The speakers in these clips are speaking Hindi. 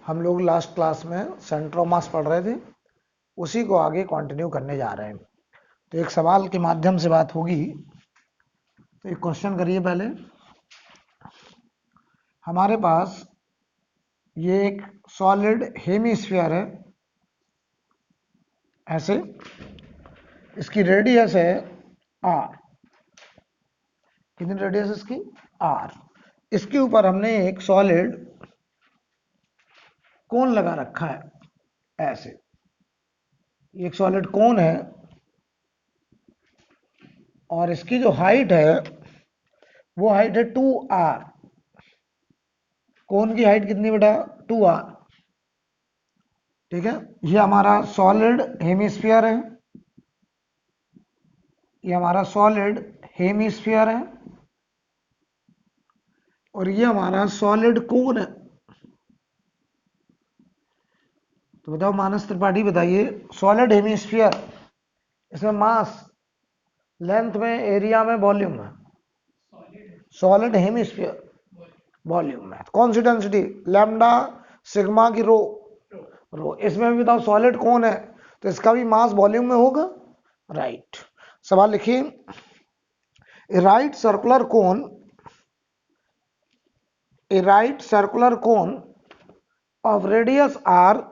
हम लोग लास्ट क्लास में सेंटर ऑफ मास पढ़ रहे थे, उसी को आगे कंटिन्यू करने जा रहे हैं। तो एक सवाल के माध्यम से बात होगी। तो एक क्वेश्चन करिए पहले। हमारे पास ये एक सॉलिड हेमिस्फीयर है, ऐसे इसकी रेडियस है आर। कितनी रेडियस इसकी? आर। इसके ऊपर हमने एक सॉलिड कोन लगा रखा है, ऐसे एक सॉलिड कोन है और इसकी जो हाइट है वो हाइट है 2r। कोन की हाइट कितनी बेटा? 2r। ठीक है, ये हमारा सॉलिड हेमिस्फीयर है, ये हमारा सॉलिड हेमिस्फीयर है और ये हमारा सॉलिड कोन है। तो बताओ मानस त्रिपाठी, बताइए सॉलिड हेमिस्फीयर, इसमें मास, लेंथ में, एरिया में, वॉल्यूम में? सॉलिड हेमिस्फीयर वॉल्यूम में। कौन सी डेंसिटी? लैम्डा, सिग्मा की रो? रो। इसमें भी बताओ सॉलिड कौन है, तो इसका भी मास वॉल्यूम में होगा, राइट। सवाल लिखिए। A right circular cone, a right circular cone of radius r,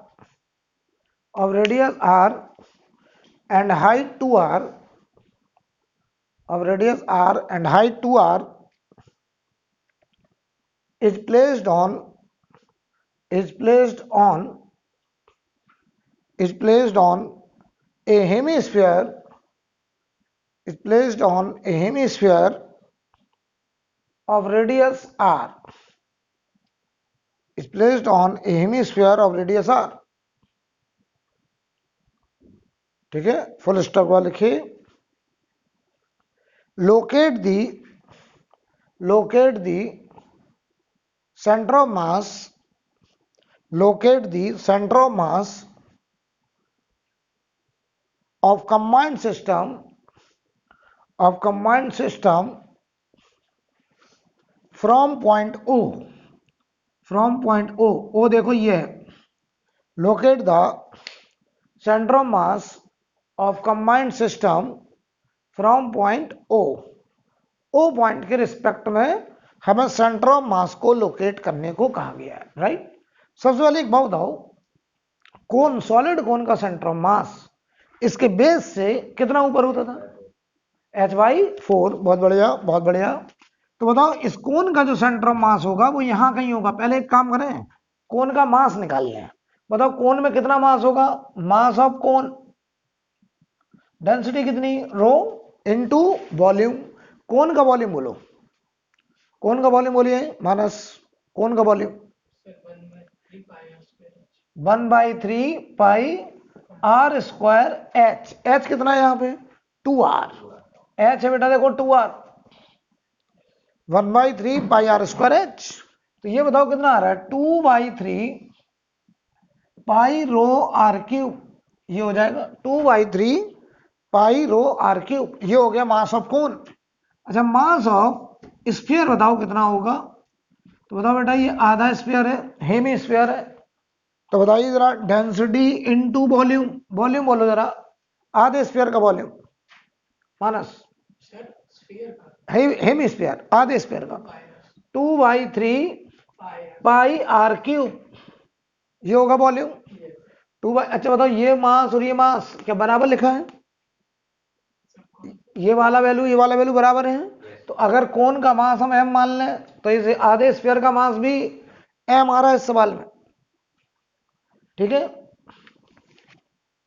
and height 2r, of radius r and height 2r is placed on a hemisphere, of radius r, is placed on a hemisphere of radius r। ठीक है, फुल स्टॉप वाला लिखिए। locate the center of mass, of combined system from point O, O देखो ये है। locate the center of mass of combined system from point O point के रिस्पेक्ट में हमें सेंटर ऑफ मास को लोकेट करने को कहा गया है, राइट। सबसे पहले एक बात बताओ, कौन सॉलिड कोन का सेंटर ऑफ मास इसके बेस से कितना ऊपर होता था? h/4। बहुत बढ़िया। तो बताओ इस कोन का जो सेंटर ऑफ मास होगा वो यहां कहीं होगा। पहले एक काम करें, कोन का मास निकाल लें। बताओ कोन में कितना मास होगा? मास ऑफ कोन, डेंसिटी कितनी? रो इनटू वॉल्यूम। कोन का वॉल्यूम बोलो, कोन का वॉल्यूम बोलिए मानस। कोन का वॉल्यूम 1/3 पाई r स्क्वायर h। h कितना है यहाँ पे? 2r। h है बेटा, देखो 2r, 1/3 पाई r स्क्वायर h। तो ये बताओ कितना आ रहा है? 2/3 पाई रो r क्यूब। ये हो जाएगा 2/3 पाई रो r क्यूब। ये हो गया मास ऑफ कोन। अच्छा, मास ऑफ स्फीयर बताओ कितना होगा? तो बताओ बेटा, ये आधा स्फीयर है, हेमी स्फीयर है। तो बताइए जरा, डेंसिटी इनटू वॉल्यूम। वॉल्यूम बोलो जरा, आधे स्फीयर का वॉल्यूम मानस। हेमी स्फीयर, आधे स्फीयर का 2/3 पाई r क्यूब, ये होगा वॉल्यूम। 2 अच्छा बताओ, ये मास और ये मास क्या बराबर लिखा है? ये वाला वैल्यू बराबर है। तो अगर कोन का मास हम m मान लें तो इस आधे स्फीयर का मास भी m आ रहा है इस सवाल में। ठीक है,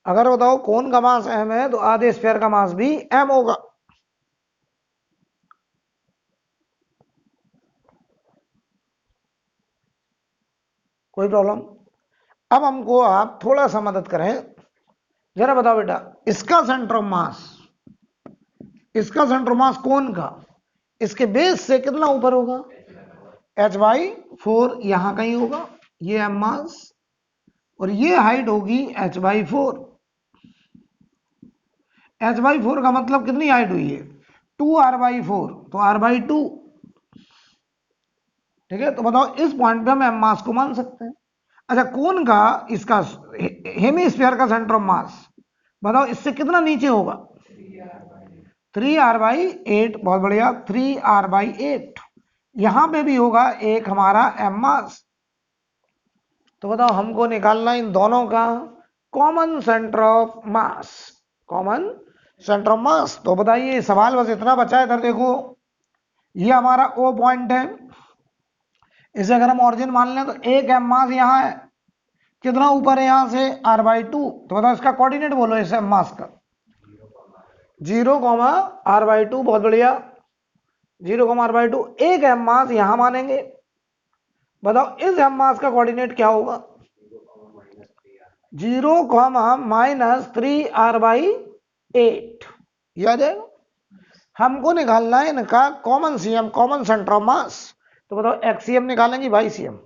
अगर बताओ कोन का मास m है तो आधे स्फीयर का मास भी m होगा। कोई प्रॉब्लम? अब हमको आप थोड़ा सा मदद करें, जरा बताओ बेटा, इसका सेंटर ऑफ मास कोन का इसके बेस से कितना ऊपर होगा? h/4 यहां कहीं होगा, ये m मास और ये हाइट होगी h/4। h/4 का मतलब कितनी हाइट हुई है? 2r/4, तो r/2। ठीक है, तो बताओ इस पॉइंट पे हम m मास को मान सकते हैं। अच्छा, कोन का इसका हेमिस्फीयर का सेंटर ऑफ मास बताओ, इससे कितना नीचे होगा? 3r/8। बहुत बढ़िया, 3r/8। यहां पे भी होगा एक हमारा m मास। तो बताओ हमको निकालना इन दोनों का common centre of mass. Common centre of mass. तो बताइए, सवाल बस इतना बचा है। इधर देखो, ये हमारा O पॉइंट है। इसे अगर हम ऑरिजिन मान लें तो एक m मास यहाँ है। कितना ऊपर है यहां से? r/2। तो बताओ इसका कोऑर्डिनेट बोलो इस m मास का। 0, r/2। बहुत बढ़िया, 0, r/2। एक m मास यहां मानेंगे। बताओ इस m मास का कोऑर्डिनेट क्या होगा? 0, -3r/8। याद है? हमको निकालना है इनका common CM, common centre of mass. तो बताओ एक्सीएम निकालेंगे, वाई सीएम।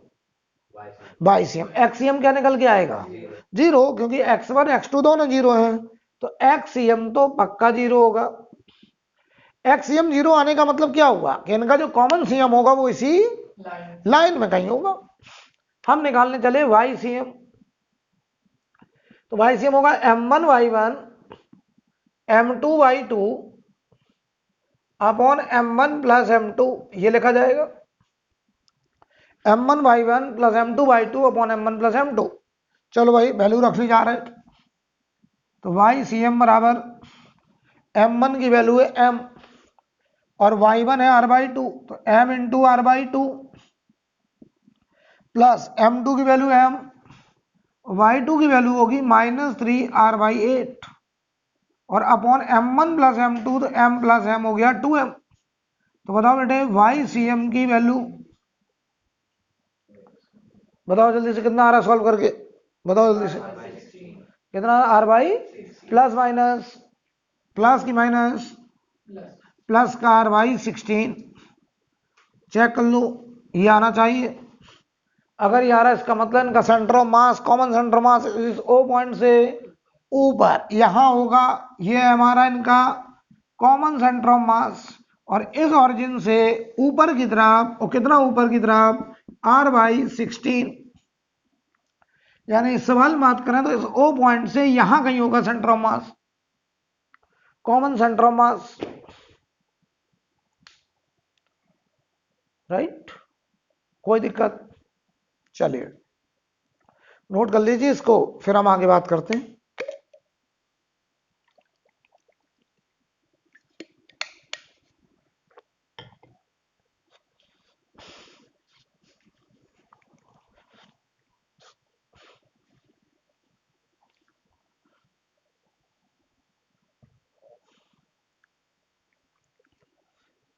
वाई सीएम, एक्सीएम क्या निकल के आएगा? 0, क्योंकि x1 x2 दोनों 0 हैं। तो एक्सीएम तो पक्का 0 होगा। एक्सीएम 0 आने का मतलब क्या होगा? कि इनका जो कॉमन सीएम होगा वो इसी लाइन में कहीं होगा। हम निकालने चले वाई सीएम। तो वाई सीएम होगा m1y1 m2y2 upon m1 plus m2। ये लिखा जाएगा m1y1 plus m2y2 upon m1 plus m2। चलो भाई, वैल्यू रख ली जा रहे। तो वाई सी एम बराबर m1 की वैल्यू है m और y1 है r/2। तो m into r/2 plus m2 की वैल्यू m, y2 की वैल्यू होगी -3r/8 और अपॉन m1 प्लस m2। तो m प्लस m हो गया 2m। तो बताओ बेटे वाई सी एम की वैल्यू बताओ जल्दी से, कितना आ रहा है सॉल्व करके? बताओ जल्दी से, कितना? r/, प्लस माइनस, प्लस की माइनस, प्लस का r/16। चेक कर लो, ये आना चाहिए। अगर ये आ रहा है इसका मतलब इनका centre of mass, common centre of mass इस O पॉइंट से ऊपर यहां होगा। ये हमारा इनका कॉमन सेंटर ऑफ मास और इस ऑरिजिन से ऊपर की तरफ, और कितना ऊपर की तरफ? r/16। यानी इस सवाल में बात करें तो इस O पॉइंट से यहां कहीं होगा centre of mass, common centre of mass. Right? कोई दिक्कत? चलिए नोट कर लीजिए इसको, फिर हम आगे बात करते हैं।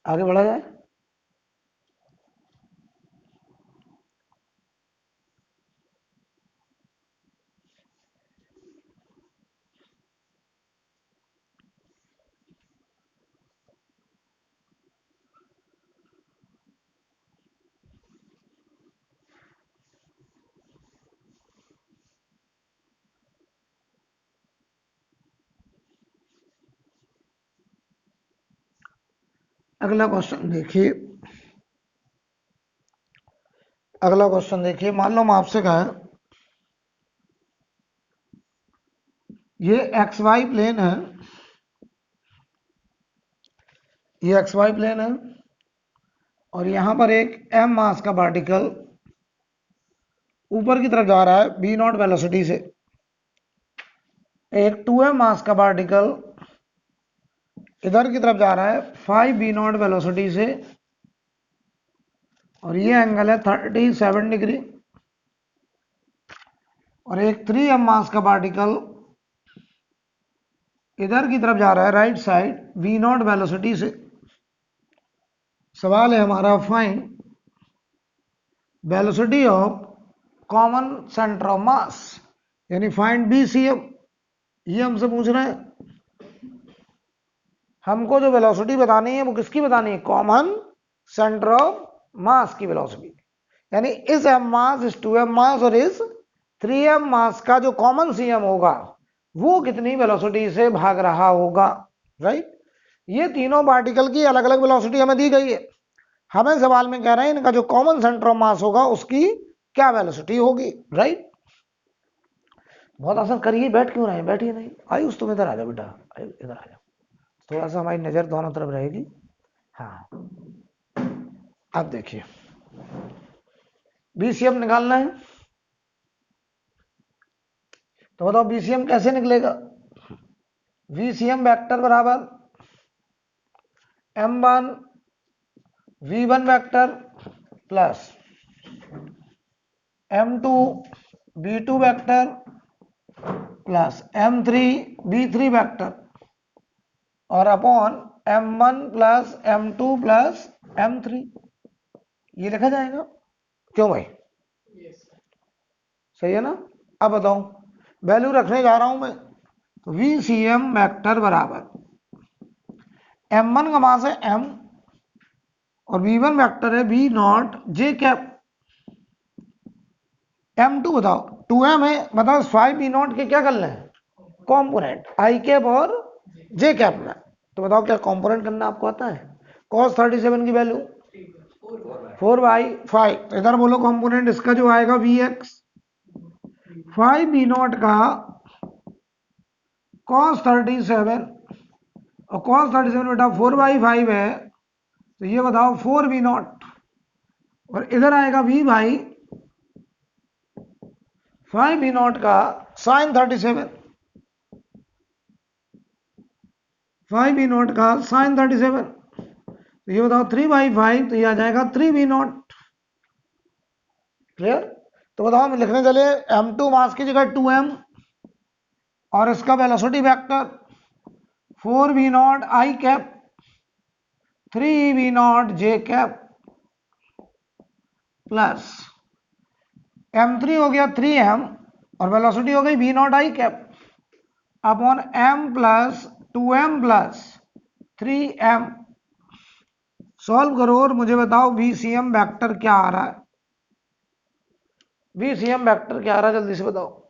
आगे बढ़ा जाए। अगला क्वेश्चन देखिए। अगला क्वेश्चन देखिए, मान लो मैं आपसे कहा ये एक्स वाई प्लेन है, ये एक्स वाई प्लेन है और यहां पर एक m मास का पार्टिकल ऊपर की तरफ जा रहा है v0 वेलोसिटी से। एक 2m मास का पार्टिकल इधर की तरफ जा रहा है 5v0 वेलोसिटी से और ये एंगल है 37 डिग्री। और एक 3m मास का पार्टिकल इधर की तरफ जा रहा है राइट साइड v0 वेलोसिटी से। सवाल है हमारा, find velocity of common centre of mass, यानी फाइंड BCM। ये हमसे पूछ रहे हैं। हमको जो वेलोसिटी बतानी है वो किसकी बतानी है? कॉमन सेंटर ऑफ मास की वेलोसिटी। यानी इस m मास, इस 2m मास और इस 3m मास का जो कॉमन CM होगा वो कितनी वेलोसिटी से भाग रहा होगा। राइट? ये तीनों पार्टिकल की अलग अलग वेलोसिटी हमें दी गई है। हमें सवाल में कह रहे हैं इनका जो कॉमन सेंटर ऑफ मास होगा उसकी क्या वेलोसिटी होगी, राइट। बहुत आसान, करिए, बैठ क्यों रहे हैं, बैठिए नहीं, आयुष तुम इधर आ जाओ बेटा, आयुष इधर आ जाओ, थोड़ा सा हमारी नजर दोनों तरफ रहेगी। हाँ, अब देखिए, बीसीएम निकालना है, तो बताओ बीसीएम कैसे निकलेगा। वीसीएम वेक्टर बराबर m1 v1 vector plus m2 v2 vector plus m3 v3 vector और upon m1 plus m2 plus m3, ये लिखा जाएगा। क्यों भाई, सही है ना। अब बताओ, वैल्यू रखने जा रहा हूं मैं, तो वीसीएम वेक्टर बराबर m1 का मास है m और v1 वेक्टर है v not j cap, m2 बताओ 2m है, बताओ 5 v नॉट के क्या कर लें, कॉम्पोनेंट आई कैप और जे कैप में। तो बताओ क्या कॉम्पोनेंट करना आपको आता है। cos 37 की वैल्यू 4/5, इधर बोलो कॉम्पोनेंट इसका जो आएगा vx, 5 v नॉट का cos 37 और cos 37 बेटा 4/5 है, तो ये बताओ 4 v नॉट और इधर आएगा v भाई 5 v नॉट का sin 37, 5 v नॉट का sin 37, तो ये बताओ 3/5, तो ये आ जाएगा 3 v नॉट। क्लियर। तो बताओ हम लिखने चले m2 मास की जगह 2m और इसका velocity vector 4 v not I cap 3 v not J cap plus m3 हो गया 3m और वेलोसिटी हो गई v not I cap upon m plus 2m plus 3m। Solve करो और मुझे बताओ वीसीएम वेक्टर क्या आ रहा है, वीसीएम वेक्टर क्या आ रहा है, जल्दी से बताओ।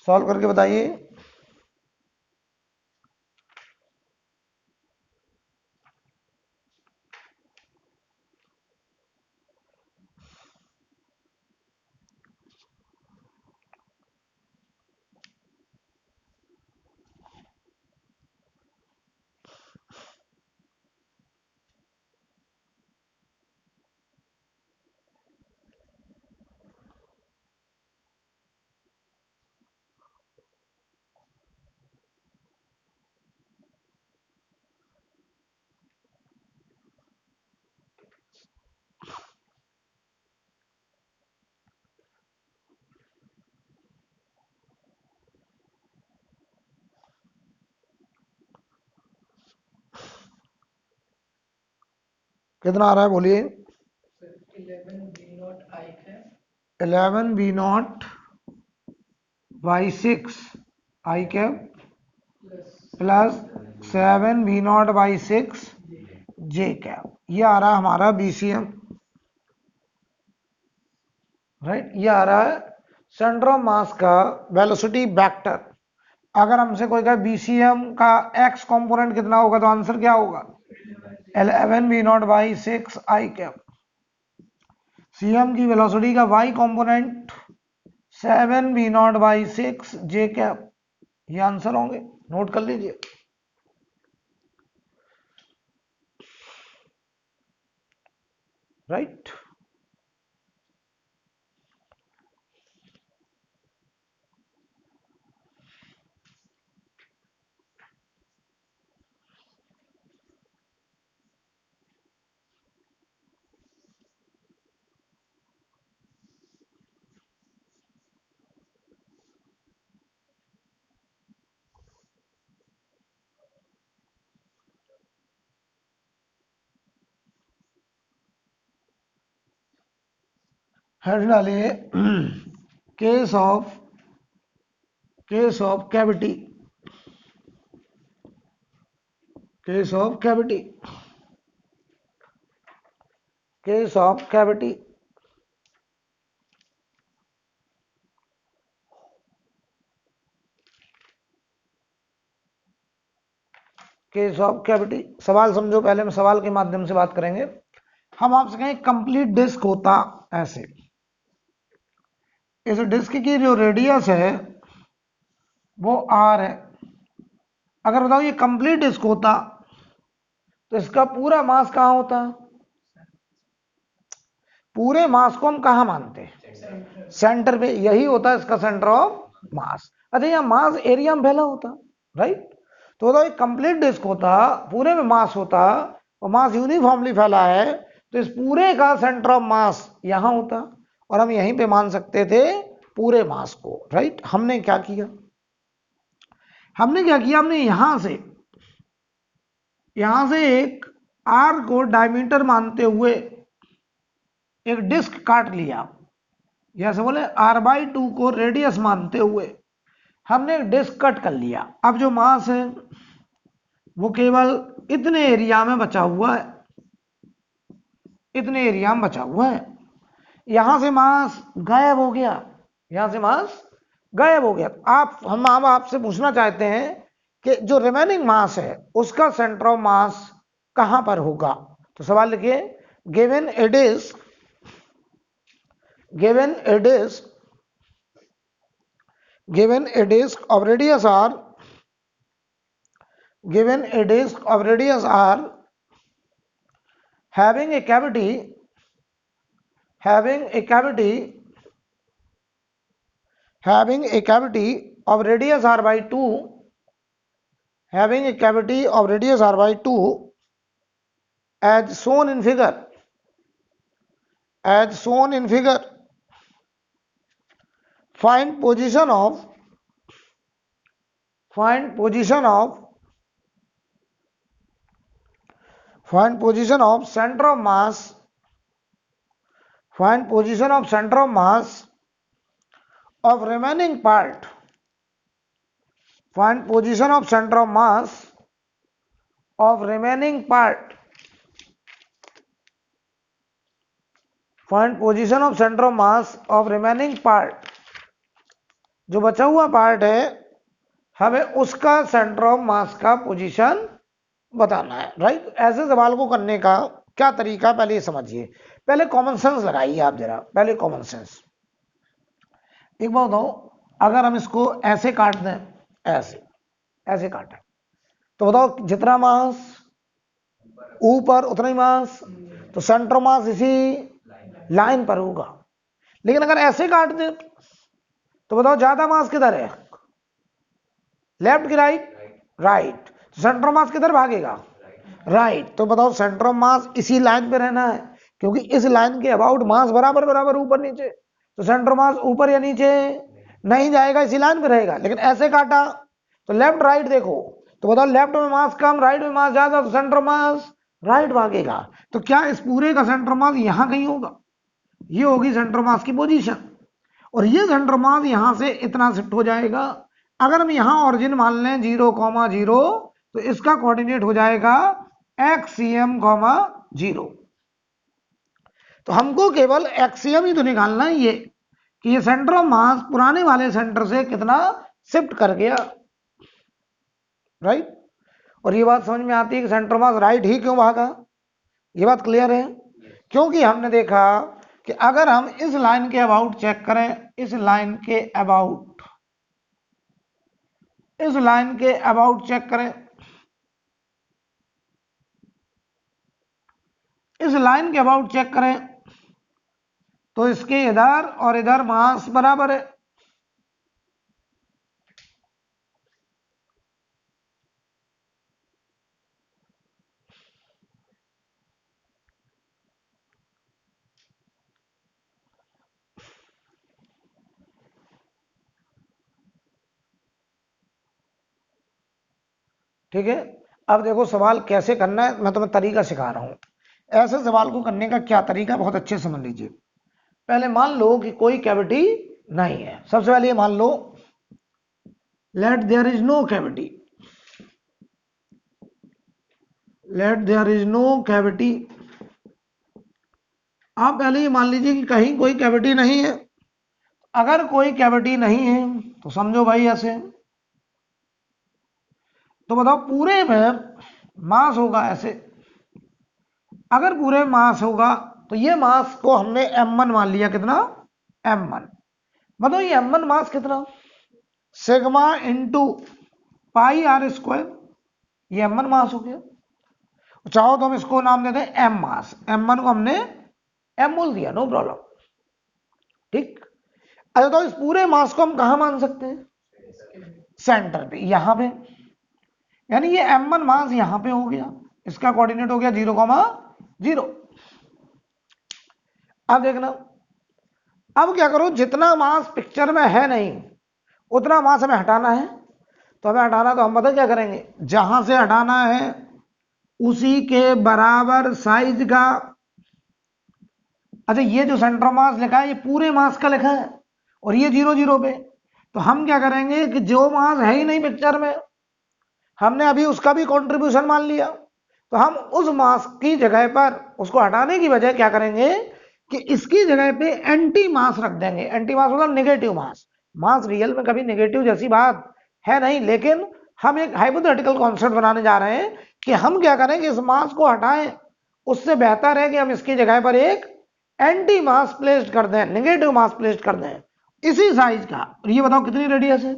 सॉल्व करके बताइए। कितना आ रहा है बोलिए। 11 v naught by 6 I cap plus 7 v naught by 6 J cap, ये आ रहा है हमारा बीसीएम, राइट। ये आ रहा है सेंटर ऑफ मास का वेलोसिटी वेक्टर। अगर हमसे कोई कहे बीसीएम का एक्स कंपोनेंट कितना होगा, तो आंसर क्या होगा 11 v naught by 6 I cap. CM की वेलोसिटी का Y component 7 v naught by 6 J cap, ये आंसर होंगे, नोट कर लीजिए। राइट। हेड डालिए case of cavity, case of cavity, case of cavity. Case of cavity. सवाल समझो, पहले हम सवाल के माध्यम से बात करेंगे। हम आपसे कहें कंप्लीट डिस्क होता ऐसे, इस डिस्क की जो रेडियस है वो r है। अगर बताओ ये कंप्लीट डिस्क होता तो इसका पूरा मास कहाँ होता? पूरे मास को हम कहाँ मानते हैं? सेंटर पे। यही होता है इसका सेंटर ऑफ मास। अच्छा, यहाँ मास एरिया में फैला होता, राइट। तो बताओ एक कंप्लीट डिस्क होता, पूरे में मास होता और मास यूनिफॉर्मली फैला है, तो इस पूरे का सेंटर ऑफ मास यहाँ होता और हम यहीं पे मान सकते थे पूरे मास को, राइट। हमने क्या किया, हमने यहां से एक आर को डायमीटर मानते हुए एक डिस्क काट लिया, जैसे बोले r/2 को रेडियस मानते हुए हमने एक डिस्क कट कर लिया। अब जो मास है वो केवल इतने एरिया में बचा हुआ है, इतने एरिया में बचा हुआ है। यहां से मास गायब हो गया, यहां से मास गायब हो गया। हम आपसे पूछना चाहते हैं कि जो रिमेनिंग मास है उसका सेंटर ऑफ मास कहां पर होगा। तो सवाल लिखिए, given a disk of radius r, having a cavity of radius r/2, as shown in figure, find position of center of mass, of remaining part, जो बचा हुआ पार्ट है हमें उसका सेंटर ऑफ मास का पोजीशन बताना है, राइट। ऐसे सवाल को करने का क्या तरीका, पहले ये समझिए। पहले कॉमन सेंस लगाइए आप जरा, पहले कॉमन सेंस। एक बात बताओ, अगर हम इसको ऐसे काट दें, ऐसे काटें, तो बताओ जितना मास ऊपर उतना ही मास, तो सेंटर मास इसी लाइन पर होगा। लेकिन अगर ऐसे काट दें तो बताओ ज्यादा मास किधर है, लेफ्ट की राइट। सेंटर मास किधर भागेगा, राइट। तो बताओ सेंटर मास इसी लाइन पे रहना है, क्योंकि इस लाइन के अबाउट मास बराबर ऊपर नीचे, तो सेंटर मास ऊपर या नीचे नहीं जाएगा, इसी लाइन पे रहेगा। लेकिन ऐसे काटा तो लेफ्ट राइट देखो, तो बताओ लेफ्ट में मास कम, राइट में मास ज्यादा, तो सेंटर मास राइट भागेगा। तो क्या इस पूरे का सेंटर मास यहां कहीं होगा? ये होगी सेंटर मास की पोजीशन, और ये सेंटर मास यहां से इतना शिफ्ट हो जाएगा। अगर हम यहां ऑरिजिन मान लें 0,0, तो इसका कोऑर्डिनेट हो जाएगा XCM, 0। तो हमको केवल XCM ही तो निकालना है, ये कि ये सेंटर ऑफ मास पुराने वाले सेंटर से कितना शिफ्ट कर गया, राइट। और ये बात समझ में आती है कि सेंटर मास राइट ही क्यों भागा, ये बात क्लियर है। क्योंकि हमने देखा कि अगर हम इस लाइन के अबाउट चेक करें, इस लाइन के अबाउट चेक करें, इस लाइन के अबाउट चेक करें, तो इसके इधर और इधर मास बराबर है। ठीक है, अब देखो सवाल कैसे करना है, मैं तुम्हें तरीका सिखा रहा हूं। ऐसे सवाल को करने का क्या तरीका, बहुत अच्छे समझ लीजिए। पहले मान लो कि कोई कैविटी नहीं है। सबसे पहले मान लो let there is no cavity, आप पहले ये मान लीजिए कि कहीं कोई कैविटी नहीं है। अगर कोई कैविटी नहीं है तो समझो भाई ऐसे, तो बताओ पूरे में मास होगा ऐसे, अगर पूरे मास होगा तो ये मास को हमने m1 मान लिया, कितना m1। बताओ ये m1 मास कितना, sigma into pi R square, ये m1 मास हो गया। चाहो तो हम इसको नाम देते हैं m मास, m1 को हमने m बोल दिया, नो प्रॉब्लम, ठीक। अच्छा तो इस पूरे मास को हम कहां मान सकते हैं, सेंटर पे, यहां पे, यानी ये m1 मास यहां पे हो गया, इसका कोऑर्डिनेट हो गया 0,0। अब देखना, अब क्या करो, जितना मास पिक्चर में है नहीं उतना मास हमें हटाना है, तो हमें हटाना, तो हम पता क्या करेंगे, जहां से हटाना है उसी के बराबर साइज का, अच्छा ये जो सेंटर मास लिखा है ये पूरे मास का लिखा है और ये 0,0 पे, तो हम क्या करेंगे कि जो मास है ही नहीं पिक्चर में, हमने अभी उसका भी कंट्रीब्यूशन मान लिया, तो हम उस मास की जगह पर उसको हटाने की बजाय क्या करेंगे कि इसकी जगह पे एंटी मास रख देंगे। एंटी मास मतलब नेगेटिव मास, मास रियल में कभी नेगेटिव जैसी बात है नहीं, लेकिन हम एक हाइपोथेटिकल कॉन्सेप्ट बनाने जा रहे हैं कि हम क्या करें कि इस मास को हटाएं, उससे बेहतर है कि हम इसकी जगह पर एक एंटी मास प्लेस्ड कर दें, नेगेटिव मास प्लेस्ड कर दें इसी साइज का। और ये बताओ कितनी रेडियस है,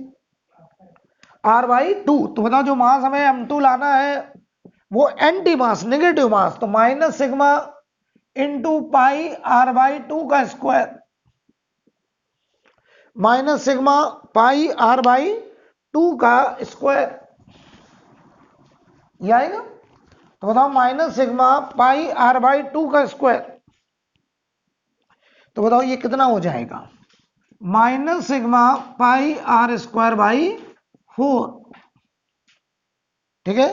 r/2। तो बताओ जो मास हमें m2 लाना है वो एंटी मास, नेगेटिव मास, तो माइनस सिग्मा इंटू पाई r/2 का स्क्वायर, माइनस सिग्मा पाई r/2 का स्क्वायर, ये आएगा। तो बताओ माइनस सिग्मा पाई r/2 का स्क्वायर, तो बताओ ये कितना हो जाएगा, minus sigma pi r square by 4, ठीक है।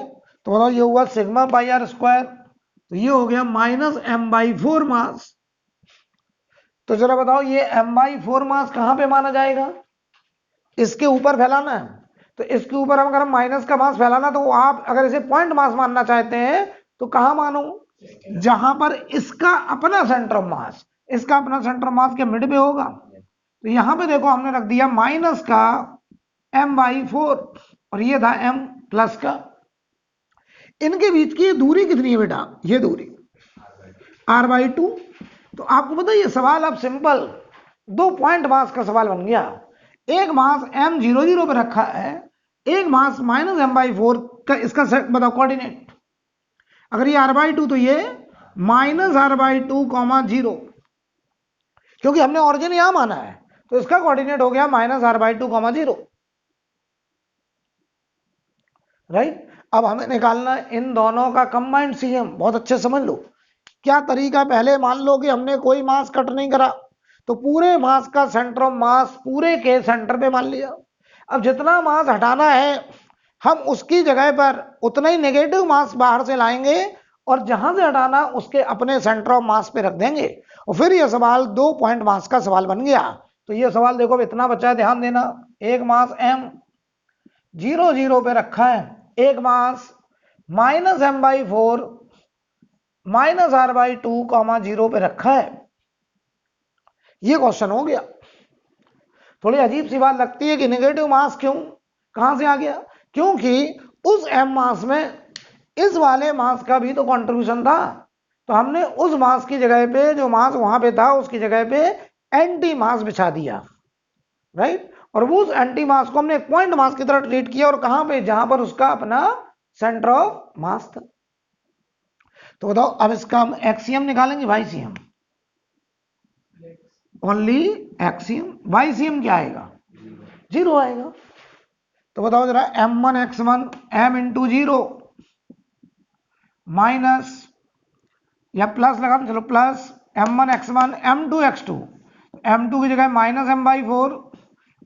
तो बताओ ये हुआ सिग्मा पाई r स्क्वायर, तो ये हो गया माइनस m/4 मास। तो जरा बताओ ये m/4 मास कहां पे माना जाएगा, इसके ऊपर फैलाना है, तो इसके ऊपर हम अगर हम माइनस का मास फैलाना, तो आप अगर इसे पॉइंट मास मानना चाहते हैं तो कहां मानो, जहां पर इसका अपना सेंटर ऑफ मास, इसका अपना सेंटर ऑफ मास के मिड पे होगा। तो यहां पे देखो हमने रख दिया माइनस का m/4 और ये था m प्लस का, इनके बीच की दूरी कितनी है बेटा, ये दूरी r/2। तो आपको पता है ये सवाल अब सिंपल 2 पॉइंट मास का सवाल बन गया, एक मास m00 पे रखा है, एक मास माइनस m/4 का, इसका बताओ कोऑर्डिनेट, अगर ये r/2 तो ये माइनस r/2 0, क्योंकि हमने ऑरिजिन यहां माना है, तो इसका कोऑर्डिनेट हो गया माइनस r/2 0, राइट। अब हमें निकालना इन दोनों का कंबाइंड सीएम, बहुत अच्छे समझ लो क्या तरीका। पहले मान लो कि हमने कोई मास कट नहीं करा, तो पूरे मास का सेंटर ऑफ मास पूरे के सेंटर पे मान लिया। अब जितना मास हटाना है हम उसकी जगह पर उतना ही नेगेटिव मास बाहर से लाएंगे और जहां से हटाना उसके अपने सेंटर ऑफ मास पे रख देंगे, और फिर यह सवाल 2 पॉइंट मास का सवाल बन गया। तो यह सवाल देखो इतना बचा है, ध्यान देना, एक मास m00 पे रखा है, एक मास माइनस m/4 माइनस r/2 0 पे रखा है, ये क्वेश्चन हो गया। थोड़ी अजीब सी बात लगती है कि नेगेटिव मास क्यों, कहां से आ गया, क्योंकि उस m मास में इस वाले मास का भी तो कंट्रीब्यूशन था, तो हमने उस मास की जगह पे, जो मास वहां पे था उसकी जगह पे एंटी मास बिछा दिया, राइट। और वो उस एंटी मास को हमने एक पॉइंट मास की तरह ट्रीट किया, और कहां पे, जहां पर उसका अपना सेंटर ऑफ मास था। तो बताओ अब इसका हम एक्सियम निकालेंगे, वाईसीएम, ओनली एक्सियम, वाईसीएम क्या आएगा, 0 आएगा। तो बताओ जरा m1x1 m इंटू 0 माइनस या प्लस लगा, चलो प्लस m1x1 m2x2, m2 की जगह माइनस m/4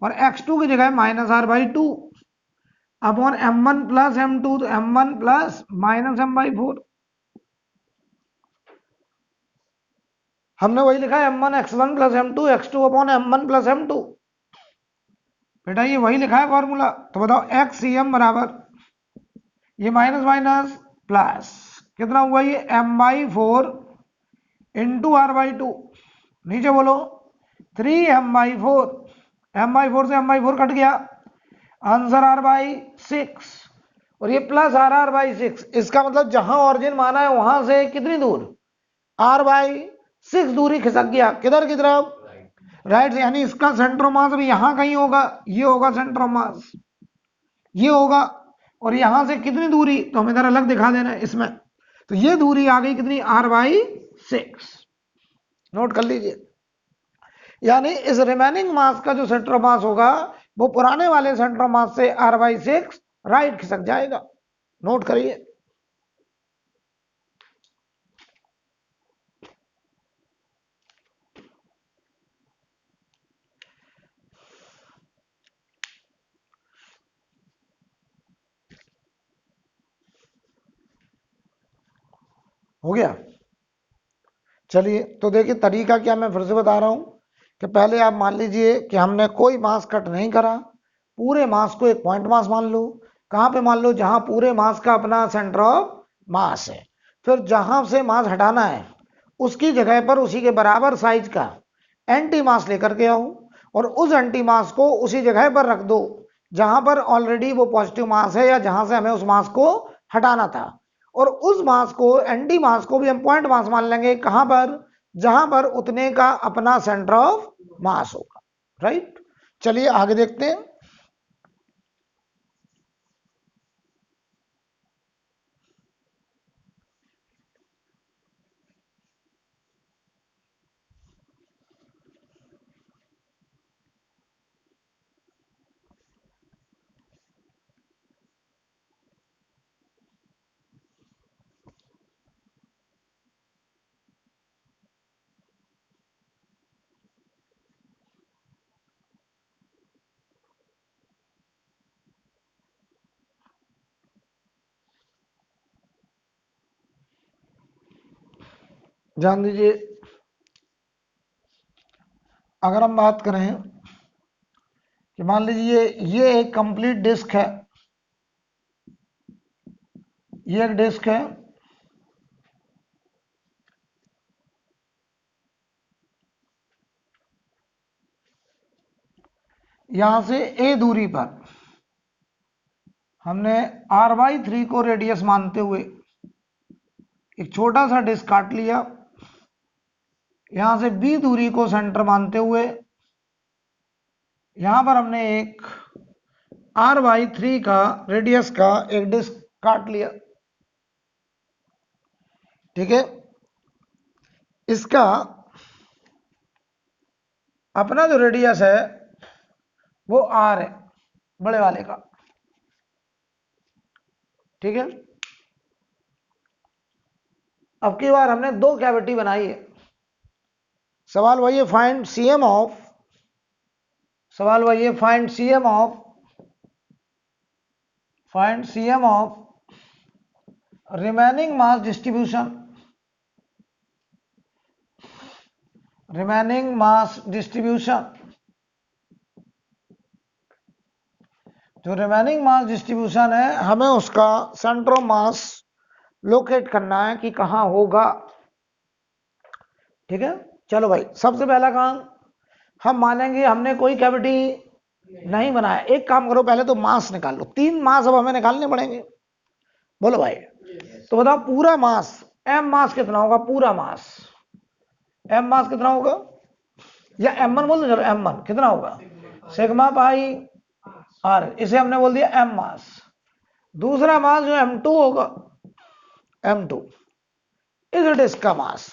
और x2 की जगह minus r/2 upon m1 plus m2, तो m1 प्लस माइनस m/4, हमने वही लिखा है m1x1 plus m2 x2 upon m1 plus m2, बेटा ये वही लिखा है फॉर्मूला। तो बताओ एक्सियम बराबर ये माइनस माइनस प्लस कितना हुआ, ये m/4 इंटू r/2, नीचे बोलो 3m/4, m/4 से m/4 कट गया, आंसर r/6 और ये प्लस आर आर बाई 6, इसका मतलब जहां ऑरिजिन माना है वहां से कितनी दूर, आर बाई 6 दूरी खिसक गया किधर की तरफ, राइट। यानी इसका सेंटर ऑफ मास अभी यहां कहीं होगा, ये होगा सेंटर ऑफ मास, ये होगा, और यहां से कितनी दूरी, तो हमें इधर अलग दिखा देना है इसमें, तो ये दूरी आ गई कितनी, आर बाई 6। नोट कर लीजिए। यानी इस रिमेनिंग मास का जो सेंटर ऑफ मास होगा वो पुराने वाले सेंटर ऑफ मास से आर बाई 6 राइट खिसक जाएगा। नोट करिए। हो गया। चलिए तो देखिए तरीका क्या, मैं फिर से बता रहा हूं कि पहले आप मान लीजिए कि हमने कोई मास कट नहीं करा, पूरे मास को एक पॉइंट मास मान लो। कहां पे मान लो, जहां पूरे मास का अपना सेंटर ऑफ मास है। फिर जहां से मास हटाना है उसकी जगह पर उसी के बराबर साइज का एंटी मास लेकर के आओ, और उस एंटी मास को उसी जगह पर रख दो जहां पर ऑलरेडी वो पॉजिटिव मास है या जहां से हमें उस मास को हटाना था। और उस मास को, एंटी मास को भी हम पॉइंट मास मान लेंगे, कहां पर, जहां पर उतने का अपना सेंटर ऑफ मास होगा, राइट। चलिए आगे देखते हैं। ध्यान दीजिए, अगर हम बात करें कि मान लीजिए ये एक कंप्लीट डिस्क है, ये एक डिस्क है, यहां से ए दूरी पर हमने आर बाई 3 को रेडियस मानते हुए एक छोटा सा डिस्क काट लिया, यहां से बी दूरी को सेंटर मानते हुए यहां पर हमने एक आर बाई 3 का रेडियस का एक डिस्क काट लिया, ठीक है। इसका अपना जो रेडियस है वो आर है, बड़े वाले का, ठीक है। अब की बार हमने दो कैविटी बनाई है, सवाल वही है, फाइंड सीएम ऑफ, सवाल वही है, find CM of, find CM of remaining mass distribution, remaining mass distribution, जो रिमेनिंग मास डिस्ट्रीब्यूशन है हमें उसका सेंटर ऑफ मास लोकेट करना है कि कहां होगा, ठीक है। चलो भाई, सबसे पहला काम हम मानेंगे हमने कोई कैविटी नहीं बनाया। एक काम करो, पहले तो मास निकाल लो, 3 मास अब हमें निकालने पड़ेंगे, बोलो भाई। तो बताओ पूरा मास, एम मास कितना होगा, पूरा मास, एम मास कितना होगा, या एम वन बोल दो, चलो एम वन कितना होगा, सिग्मा पाई आर, इसे हमने बोल दिया एम मास। दूसरा मास जो एम टू होगा, एम टू इस डिस्क का मास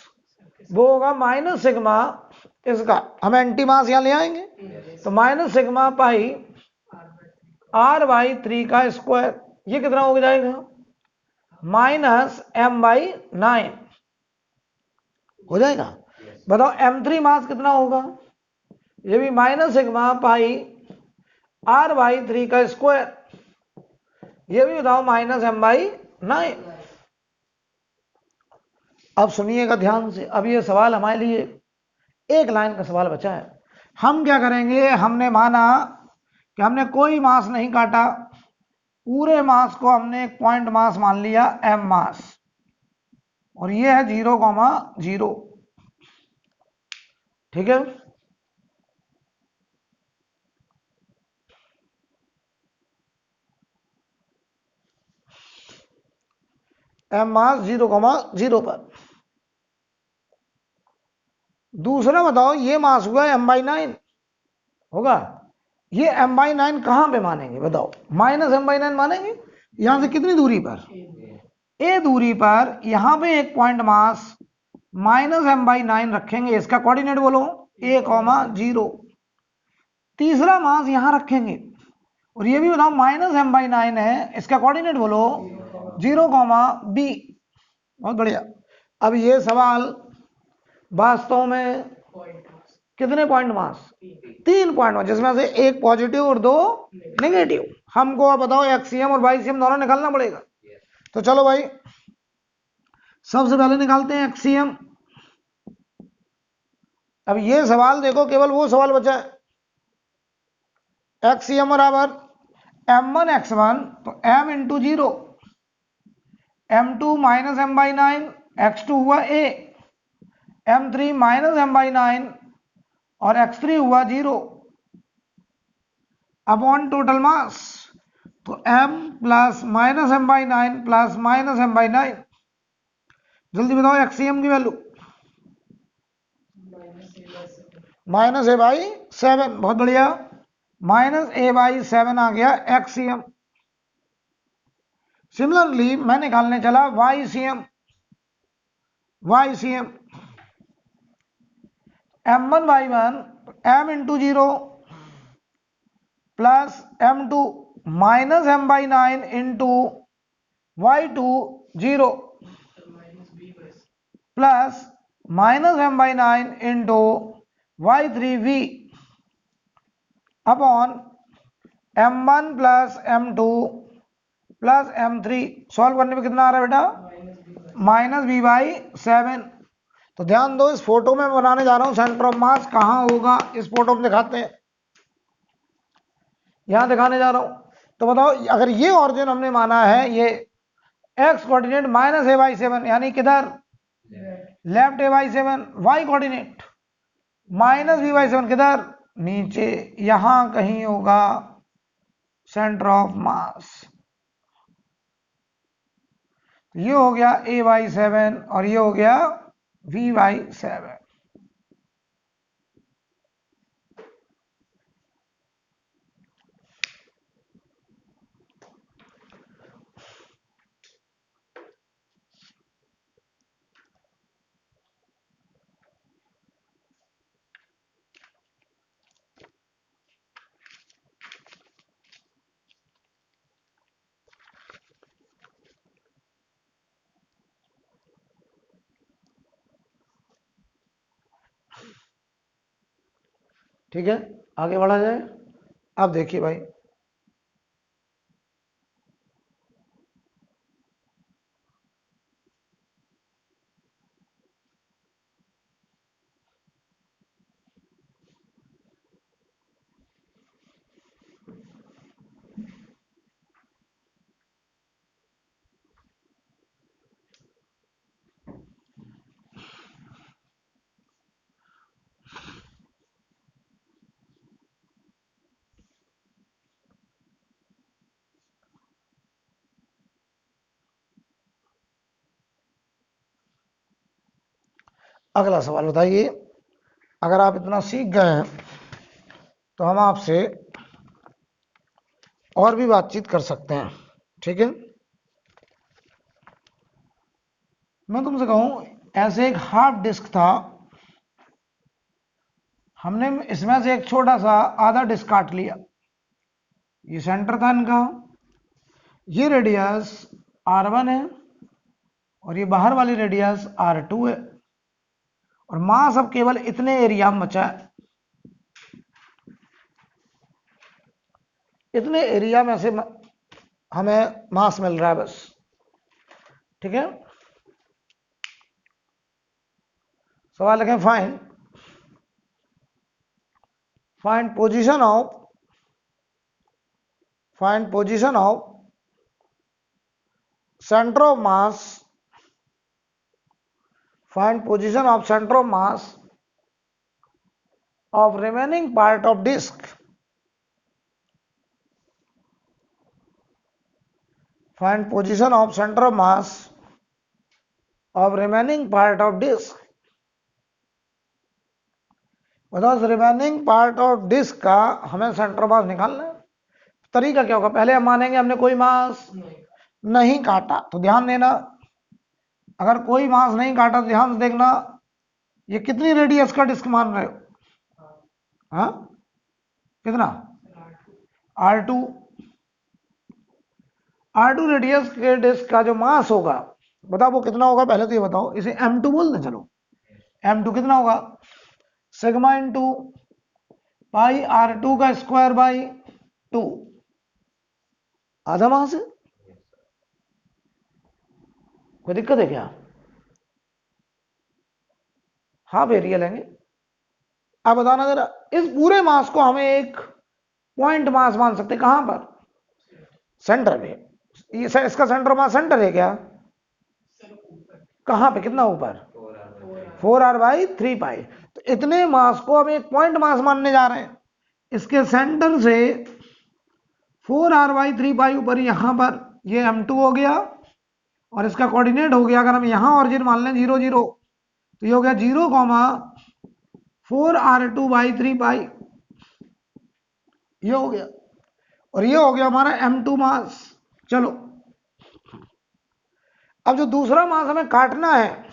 वो होगा माइनस सिग्मा, इसका हम एंटी मास यहां ले आएंगे, तो minus sigma pi R by 3 का स्क्वायर, ये कितना हो जाएगा, माइनस एम बाई 9 हो जाएगा। बताओ एम थ्री मास कितना होगा, ये भी minus sigma pi R by 3 का स्क्वायर, ये भी बताओ माइनस एम बाई 9। अब सुनिएगा ध्यान से, अब ये सवाल हमारे लिए एक लाइन का सवाल बचा है। हम क्या करेंगे, हमने माना कि हमने कोई मास नहीं काटा, पूरे मास को हमने एक पॉइंट मास मान लिया एम मास, और ये है 0,0, ठीक है। m मास 0,0 पर। दूसरा बताओ, ये मास हुआ m/9 होगा, ये m/9 कहां पे मानेंगे बताओ? -m/9 मानेंगे। यहां से कितनी दूरी पर? a दूरी पर। यहां पे एक पॉइंट मास -m/9 रखेंगे, इसका कोऑर्डिनेट बोलो a,0। तीसरा मास यहां रखेंगे और ये भी बताओ -m/9 है, इसका कोऑर्डिनेट बोलो 0,b। बहुत बढ़िया। अब ये सवाल वास्तव में कितने पॉइंट मास? 3 पॉइंट मास, जिसमें से एक पॉजिटिव और 2 नेगेटिव। हमको अब बताओ एक्सीएम और वाईसीएम दोनों निकालना पड़ेगा। तो चलो भाई, सबसे पहले निकालते हैं एक्सीएम। अब ये सवाल देखो, केवल वो सवाल बचा है। एक्सीएम बराबर m1 x1, तो m into 0, m2 -m/9, x2 हुआ a, m3 -m/9 और x3 हुआ 0 अपॉन टोटल मास। तो m plus -m/9 plus -m/9। जल्दी बताओ एक्सीएम की वैल्यू। -a/7। बहुत बढ़िया, -a/7 आ गया एक्सीएम। सिमिलरली मैं निकालने चला YCM. m1/1 m into 0 plus m2 -m/9 into y2 0 plus -m/9 into y3 v upon m1 plus m2 plus m3। Solve करने पे कितना आ रहा है बेटा? -b/7। तो ध्यान दो, इस फोटो में बनाने जा रहा हूं। सेंटर ऑफ मास कहां होगा इस फोटो में दिखाते हैं, यहां दिखाने जा रहा हूं। तो बताओ, अगर ये ऑरिजिन हमने माना है, ये x कोऑर्डिनेट -a/7, यानी किधर? Left a/7। y coordinate -b/7 किधर? नीचे, यहां कहीं होगा सेंटर ऑफ मास। ये हो गया a/7 और ये हो गया v/7। ठीक है, आगे बढ़ा जाए। अब देखिए भाई, अगला सवाल बताइए। अगर आप इतना सीख गए हैं तो हम आपसे और भी बातचीत कर सकते हैं, ठीक है? मैं तुमसे कहूं, ऐसे एक हार्ड डिस्क था, हमने इसमें से एक छोटा सा आधा डिस्क काट लिया। ये सेंटर था इनका, ये रेडियस r1 है और ये बाहर वाली रेडियस r2 है, और मास अब केवल इतने एरिया में बचा है। इतने एरिया में से हमें मास मिल रहा है बस, ठीक है? सवाल लिखें, find position of center of mass, find position of center of mass of remaining part of disk. Find position of center of mass of remaining part of disk, बताओ रिमेनिंग पार्ट ऑफ डिस्क का हमें सेंटर मास निकालना है। तरीका क्या होगा, पहले हम मानेंगे हमने कोई मास नहीं काटा, तो ध्यान देना अगर कोई मास नहीं काटा तो ध्यान से देखना ये कितनी रेडियस का डिस्क मान रहे हो, हाँ कितना, R2 रेडियस के डिस्क का जो मास होगा बताओ वो कितना होगा, पहले तो ये बताओ, इसे M2 बोल दें, चलो M2 कितना होगा, सिग्मा इंटू पाई R2 का स्क्वायर बाई 2, आधा मास है, कोई दिक्कत है क्या, हाफ एरिया लेंगे। अब बताना जरा, इस पूरे मास को हमें एक पॉइंट मास मान सकते हैं, कहां पर, सेंटर पे, इसका सेंटर मास सेंटर है क्या, कहां पे, कितना ऊपर, 4r/3π, तो इतने मास को हम एक पॉइंट मास मानने जा रहे हैं, इसके सेंटर से 4r/3π ऊपर, यहां पर ये M2 हो गया और इसका कोऑर्डिनेट हो गया, अगर हम यहां ऑरिजिन मान लें 0 0, तो ये हो गया 0,4r2/3π, ये हो गया, और ये हो गया हमारा M2 मास। चलो अब जो दूसरा मास हमें काटना है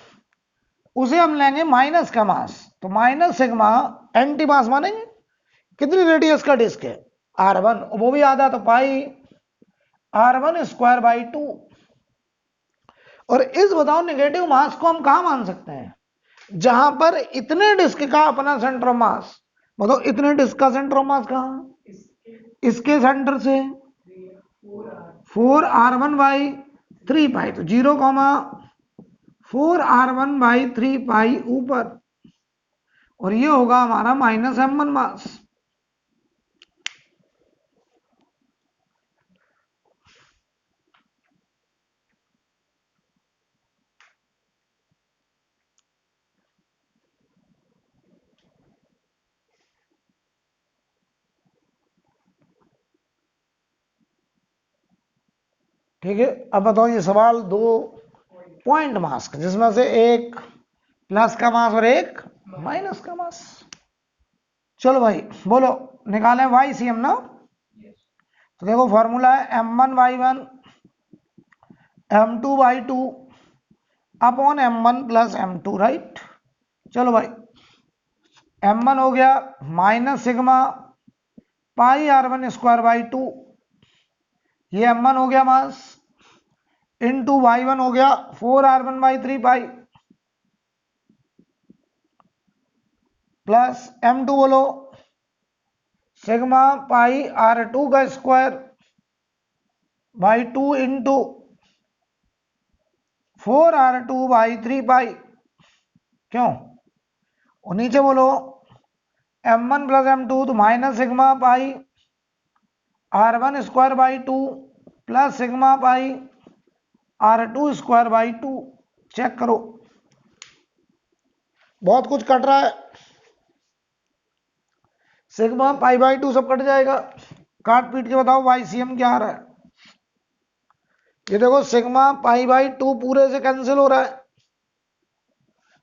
उसे हम लेंगे माइनस का मास, तो माइनस सिग्मा एंटी मास मानेंगे, कितनी रेडियस का डिस्क है, R1, वो भी आधा, तो पाई R1² 2। और इस बताओ नेगेटिव मास को हम कहां मान सकते हैं, जहां पर इतने डिस्क का अपना सेंटर ऑफ मास, बताओ इतने डिस्क का सेंटर ऑफ मास कहां, इसके सेंटर से 4r1/3π, तो 0,4r1/3π ऊपर, और ये होगा हमारा -M1 मास। ठीक है, अब बताओ ये सवाल दो पॉइंट मास का, जिसमें से एक प्लस का मास और एक माइनस का मास। चलो भाई बोलो, निकालें YCM ना, तो देखो फॉर्मूला है M1/1 M2/2 upon M1 plus M2, right. चलो भाई M1 हो गया माइनस सिग्मा पाई R1²/2, ये M1 हो गया मास, इंटू Y1 हो गया 4r1/3π प्लस M2 बोलो sigma pi R2² 2 into 4r2/3π, क्यों, और नीचे बोलो M1 प्लस M2, तो minus sigma pi R1²/2 plus sigma pi R2²/2। Check करो बहुत कुछ कट रहा है, सिग्मा π/2 सब कट जाएगा, काट पीट के बताओ YCM क्या आ रहा है, ये देखो सिग्मा π/2 पूरे से कैंसिल हो रहा है,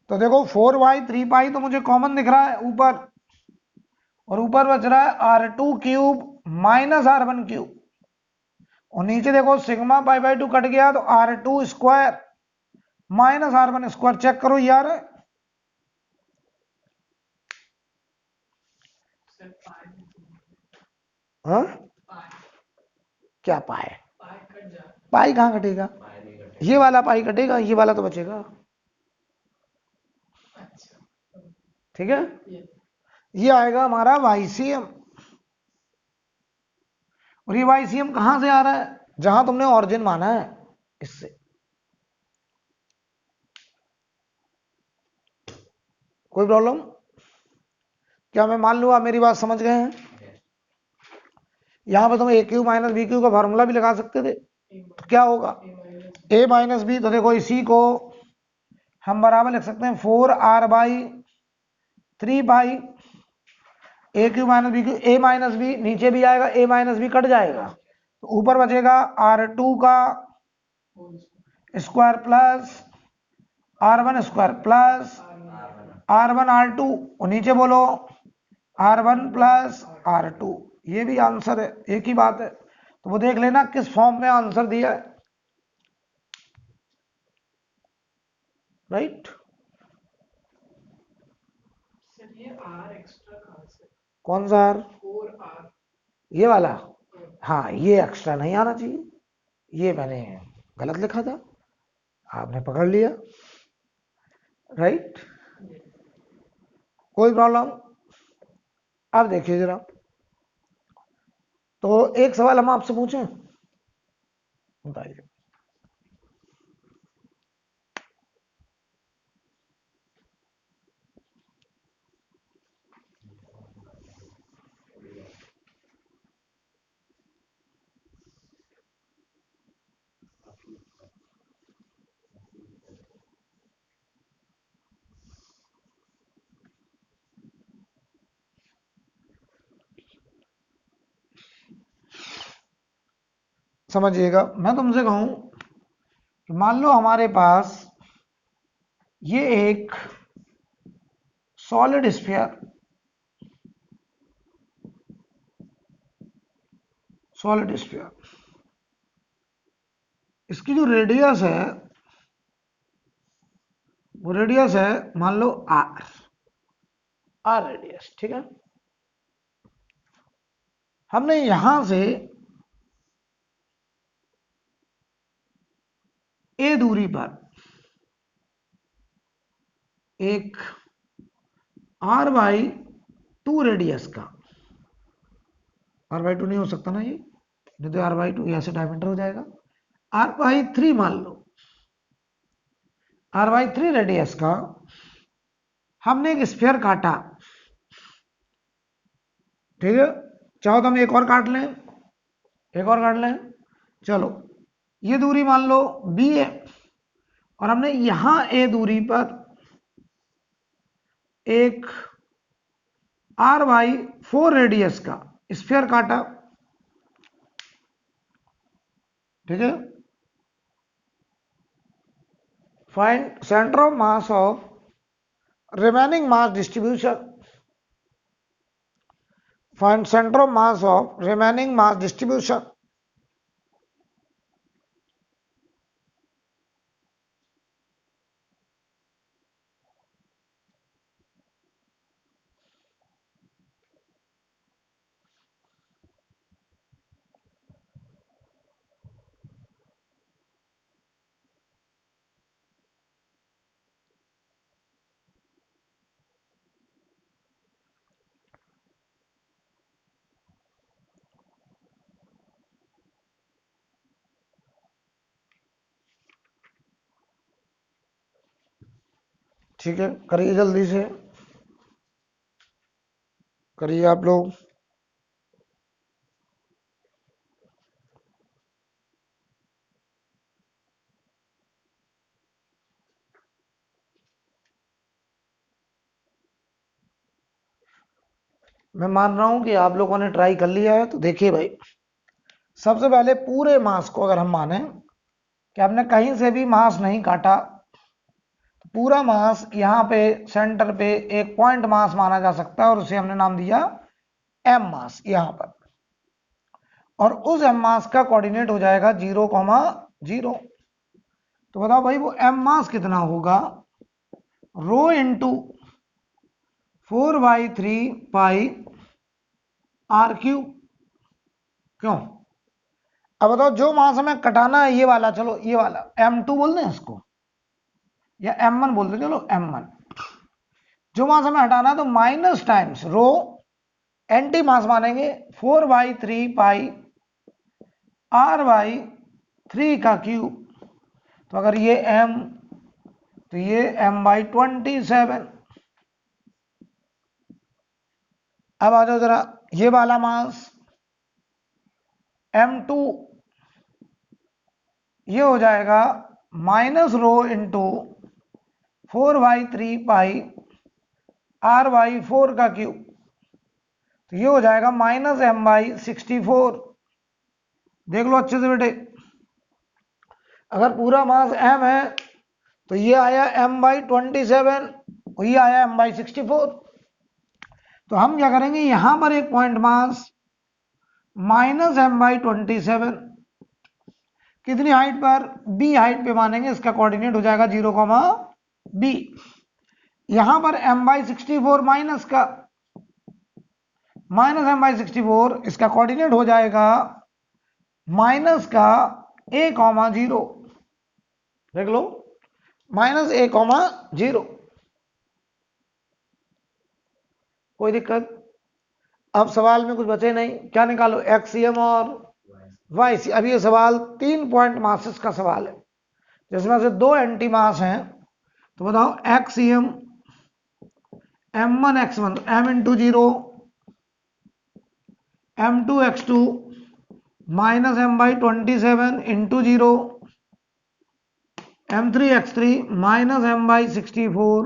तो देखो 4/3π तो मुझे कॉमन दिख रहा है ऊपर, और ऊपर बच रहा है R2³ माइनस R1³, और नीचे देखो सिग्मा π/2 कट गया तो R2² माइनस R1², चेक करो यार, हाँ क्या पाए, पाई कहां कटेगा, ये वाला पाई कटेगा, ये वाला तो बचेगा, ठीक है, ये आएगा हमारा YCM, और ये YCM कहां से आ रहा है, जहां तुमने ऑरिजिन माना है इससे। कोई प्रॉब्लम, क्या मैं मान लूँ आप मेरी बात समझ गए हैं, यहां पर तुम AQ माइनस BQ का फॉर्मूला भी लगा सकते थे, तो क्या होगा A माइनस B, तो देखो इसी को हम बराबर लिख सकते हैं 4r/3π AQ minus BQ, A minus B नीचे भी आएगा, A माइनस B कट जाएगा, तो ऊपर बचेगा R2 का square plus r1² plus r1r2, और नीचे बोलो r1 प्लस r2। ये भी आंसर है, एक ही बात है। तो वो देख लेना किस फॉर्म में आंसर दिया है, राइट। सर ये आर एक्स्ट्रा कहाँ से? कौन सा r? 4r। ये वाला, हाँ ये एक्स्ट्रा नहीं आना चाहिए, ये मैंने गलत लिखा था, आपने पकड़ लिया, राइट। कोई प्रॉब्लम? अब देखिए जरा, तो एक सवाल हम आपसे पूछें, बताइए। समझिएगा, मैं तुमसे कहूं कि मान लो हमारे पास ये एक सॉलिड स्फीयर, सॉलिड स्फीयर, इसकी जो रेडियस है वो रेडियस है मान लो आर, आर रेडियस, ठीक है। हमने यहां से ए दूरी पर एक r बाई 2 रेडियस का, r बाई 2 नहीं हो सकता ना ये, नहीं तो r बाई 2 यहां से डायमीटर हो जाएगा, r बाई 3 मान लो, r बाई 3 रेडियस का हमने एक स्फीयर काटा, ठीक है। चाहो तो हम एक और काट लें, एक और काट लें, चलो ये दूरी मान लो b है, और हमने यहां a दूरी पर एक r बाई 4 रेडियस का स्फीयर काटा, ठीक है। Find centre of mass of remaining mass distribution, find center of mass of remaining mass distribution। ठीक है, करिए जल्दी से, करिए आप लोग। मैं मान रहा हूं कि आप लोगों ने ट्राई कर लिया है। तो देखिए भाई, सबसे पहले पूरे मास को अगर हम माने कि आपने कहीं से भी मास नहीं काटा, तो पूरा मास यहाँ पे सेंटर पे एक पॉइंट मास माना जा सकता है, और उसे हमने नाम दिया एम मास यहाँ पर, और उस एम मास का कोऑर्डिनेट हो जाएगा 0,0। तो बताओ भाई वो एम मास कितना होगा, rho into 4/3 pi are cube. क्यों? अब बताओ जो मास हमें कटाना है ये वाला, चलो ये वाला m2 बोल दें इसको, या m1 बोल दें, चलो m1। जो मास हमें हटाना है तो माइनस टाइम्स रो एंटी मास मानेंगे 4/3 पाई r/3 का क्यूब। तो अगर ये m, तो ये m/27। अब आ जाओ जरा, ये वाला मास m2, ये हो जाएगा माइनस रो इंटू 4/3 पाई r/4 का क्यूब। तो ये हो जाएगा -m/64। देख लो अच्छे से बेटे, अगर पूरा मास m है तो ये आया m/27 और ये आया m/64। तो हम क्या करेंगे, यहां पर एक पॉइंट मास माइनस m/27 कितनी हाइट पर, b हाइट पे मानेंगे, इसका कोऑर्डिनेट हो जाएगा 0, b। यहां पर m/64 माइनस का m/64, इसका कोऑर्डिनेट हो जाएगा माइनस का a,0। देख लो, -a,0। कोई दिक्कत? अब सवाल में कुछ बचे नहीं, क्या निकालो, एक्सीएम और वाई सी। अब ये सवाल 3 पॉइंट मासेस का सवाल है, जिसमें से 2 एंटी मास हैं। तो बताओ एक्सीएम m1 x1, तो m into 0, m2 x2 minus m/27 into 0, m3 x3 minus m/64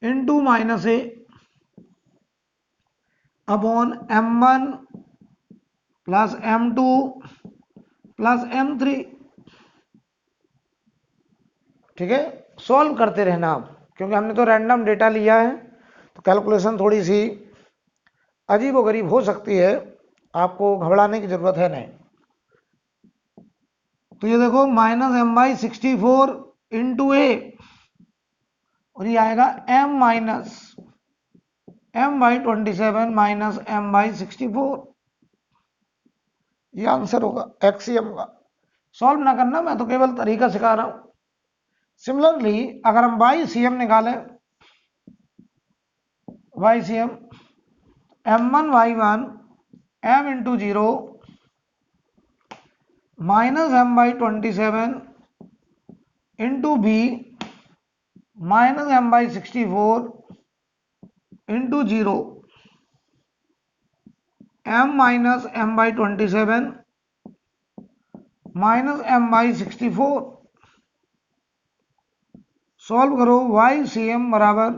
into -a upon m1 plus m2 plus m3। ठीक है, सॉल्व करते रहना आप, क्योंकि हमने तो रैंडम डेटा लिया है, तो कैलकुलेशन थोड़ी सी अजीबोगरीब हो सकती है, आपको घबराने की जरूरत है नहीं। तो ये देखो -m/64 इंटू a, और ये आएगा m/27 माइनस m/64। ये आंसर होगा एक्सीएम का। सॉल्व ना करना, मैं तो केवल तरीका सिखा रहा हूं। सिमिलरली अगर हम YCM निकालें, YCM m1 y1 m into 0 minus m/27 into b minus m/64 into 0 m minus m/27 minus m/64। Solve करो, YCM बराबर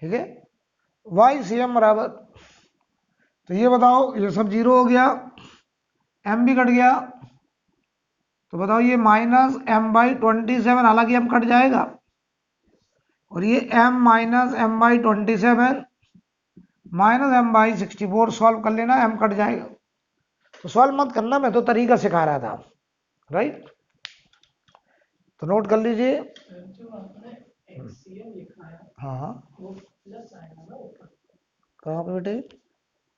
ठीक है, YCM बराबर, तो ये बताओ, ये सब 0 हो गया, m भी कट गया, तो बताओ ये माइनस m/27, हालांकि m कट जाएगा, और ये m minus m/27 minus m/64। Solve कर लेना, m कट जाएगा। तो सॉल्व मत करना, मैं तो तरीका सिखा रहा था, राइट। तो नोट कर लीजिए। जो आपने एक्सीएम लिखा है हाँ, वो प्लस आएगा ना ऊपर, कहाँ पे बेटे,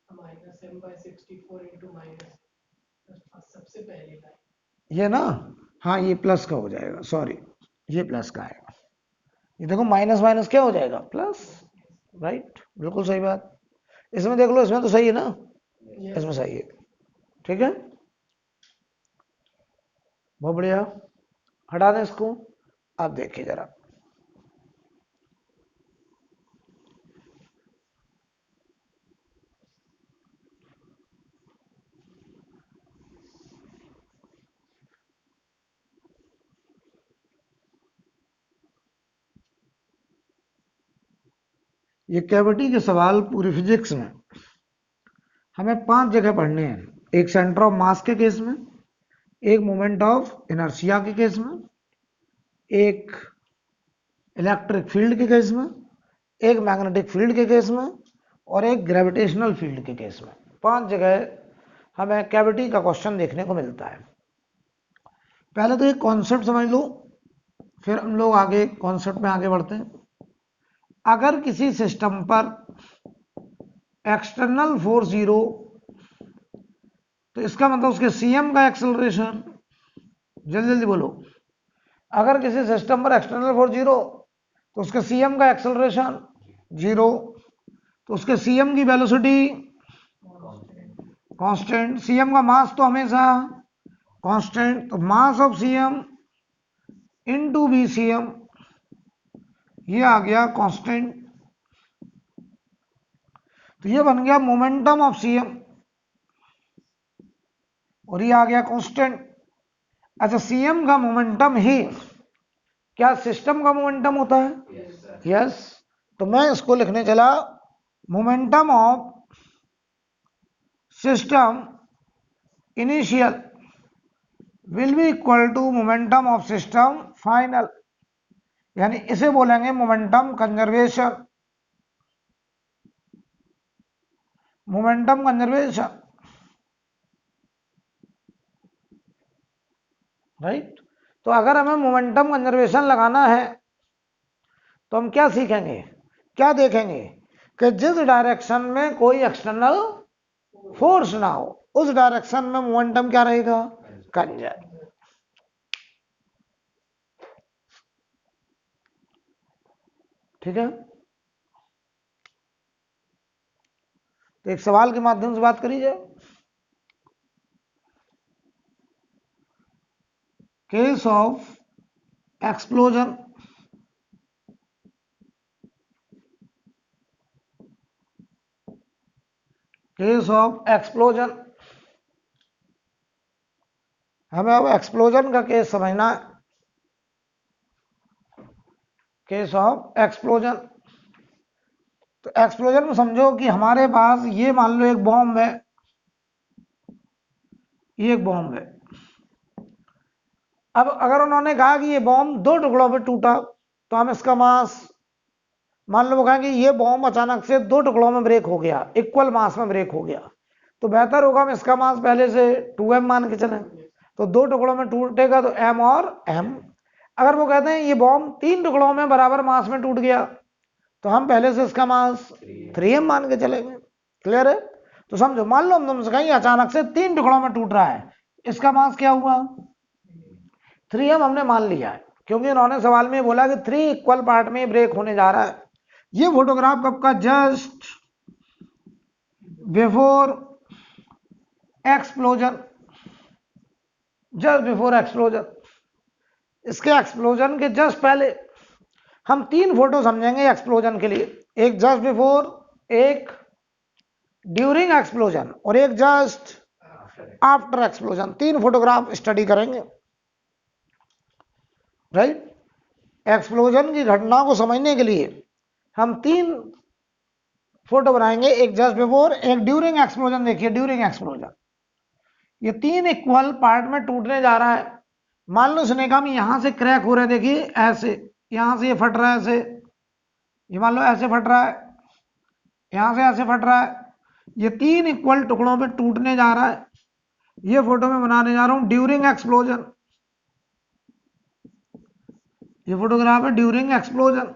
-m/64 इंटू माइनस सबसे पहले लाइन, ये ना, हाँ ये प्लस का हो जाएगा, सॉरी ये प्लस का आएगा। ये देखो माइनस माइनस क्या हो जाएगा, प्लस, राइट, बिल्कुल सही बात। इसमें देख लो, इसमें तो सही है ना, इसमें सही है, ठीक है, बहुत बढ़िया। हटा दें इसको, आप देखिए जरा, ये कैविटी के सवाल पूरी फिजिक्स में हमें 5 जगह पढ़ने हैं। एक सेंटर ऑफ मास के केस में, एक मोमेंट ऑफ इनर्शिया के केस में, एक इलेक्ट्रिक फील्ड के केस में, एक मैग्नेटिक फील्ड के केस में, और एक ग्रेविटेशनल फील्ड के केस में। 5 जगह हमें कैविटी का क्वेश्चन देखने को मिलता है। पहले तो एक कॉन्सेप्ट समझ लो, फिर हम लोग आगे कॉन्सेप्ट में आगे बढ़ते हैं। अगर किसी सिस्टम पर एक्सटर्नल फोर्स 0, तो इसका मतलब उसके सीएम का एक्सेलरेशन, जल्दी जल्दी बोलो, अगर किसी सिस्टम पर एक्सटर्नल फोर्स 0, तो उसके सीएम का एक्सेलरेशन 0, तो उसके सीएम की वेलोसिटी कांस्टेंट, सीएम का मास तो हमेशा कांस्टेंट, तो mass of CM into BCM, ये आ गया कांस्टेंट। तो ये बन गया मोमेंटम ऑफ सीएम, और ये आ गया कांस्टेंट। अच्छा, सीएम का मोमेंटम ही क्या सिस्टम का मोमेंटम होता है? यस। तो मैं इसको लिखने चला, momentum of system initial will be equal to momentum of system final, यानी इसे बोलेंगे momentum conservation. Momentum conservation, right. तो अगर हमें मोमेंटम कंजर्वेशन लगाना है तो हम क्या सीखेंगे, क्या देखेंगे कि जिस डायरेक्शन में कोई एक्सटर्नल फोर्स ना हो उस डायरेक्शन में मोमेंटम क्या रहेगा, कंजर्व। ठीक है, तो एक सवाल के माध्यम से बात करी जाए। Case of explosion, case of explosion, हमें अब एक्सप्लोजन का केस समझना है। केस ऑफ एक्सप्लोजन, तो एक्सप्लोजन में समझो कि हमारे पास ये मान लो एक बॉम्ब है, ये एक बॉम्ब है। अब अगर उन्होंने कहा कि ये बॉम्ब दो टुकड़ों में टूटा तो हम इसका मास मान लो, वो कहेंगे ये बॉम्ब अचानक से दो टुकड़ों में ब्रेक हो गया, इक्वल मास में ब्रेक हो गया, तो बेहतर होगा हम इसका मास पहले से 2m मान के चलें। तो दो टुकड़ों में टूटेगा तो m और m। अगर वो कहते हैं ये बॉम्ब तीन टुकड़ों में बराबर मास में टूट गया तो हम पहले से इसका मास 3m मान के चलेंगे। क्लियर है? तो समझो, मान लो हम तुमसे कहेंगे अचानक से तीन टुकड़ों में टूट रहा है, इसका मास क्या हुआ, 3m हमने मान लिया है, क्योंकि उन्होंने सवाल में बोला कि 3 इक्वल पार्ट में ब्रेक होने जा रहा है। ये फोटोग्राफ कब का, just before explosion, just before explosion. इसके एक्सप्लोजन के जस्ट पहले हम तीन फोटो समझेंगे एक्सप्लोजन के लिए, एक जस्ट बिफोर, एक ड्यूरिंग एक्सप्लोजन और एक जस्ट आफ्टर एक्सप्लोजन। तीन फोटोग्राफ स्टडी करेंगे, राइट। एक्सप्लोजन की घटना को समझने के लिए हम तीन फोटो बनाएंगे, एक जस्ट बिफोर, एक ड्यूरिंग एक्सप्लोजन। देखिए ड्यूरिंग एक्सप्लोजन ये तीन इक्वल पार्ट में टूटने जा रहा है। मान लो इसने कहा यहां से क्रैक हो रहा है, देखिए ऐसे, यहां से ये फट रहा है ऐसे, ये मान लो ऐसे फट रहा है, यहां से ऐसे फट रहा है, ये तीन इक्वल टुकड़ों पे टूटने जा रहा है। ये फोटो में बनाने जा रहा हूं ड्यूरिंग एक्सप्लोजन, ये फोटोग्राफ है ड्यूरिंग एक्सप्लोजन।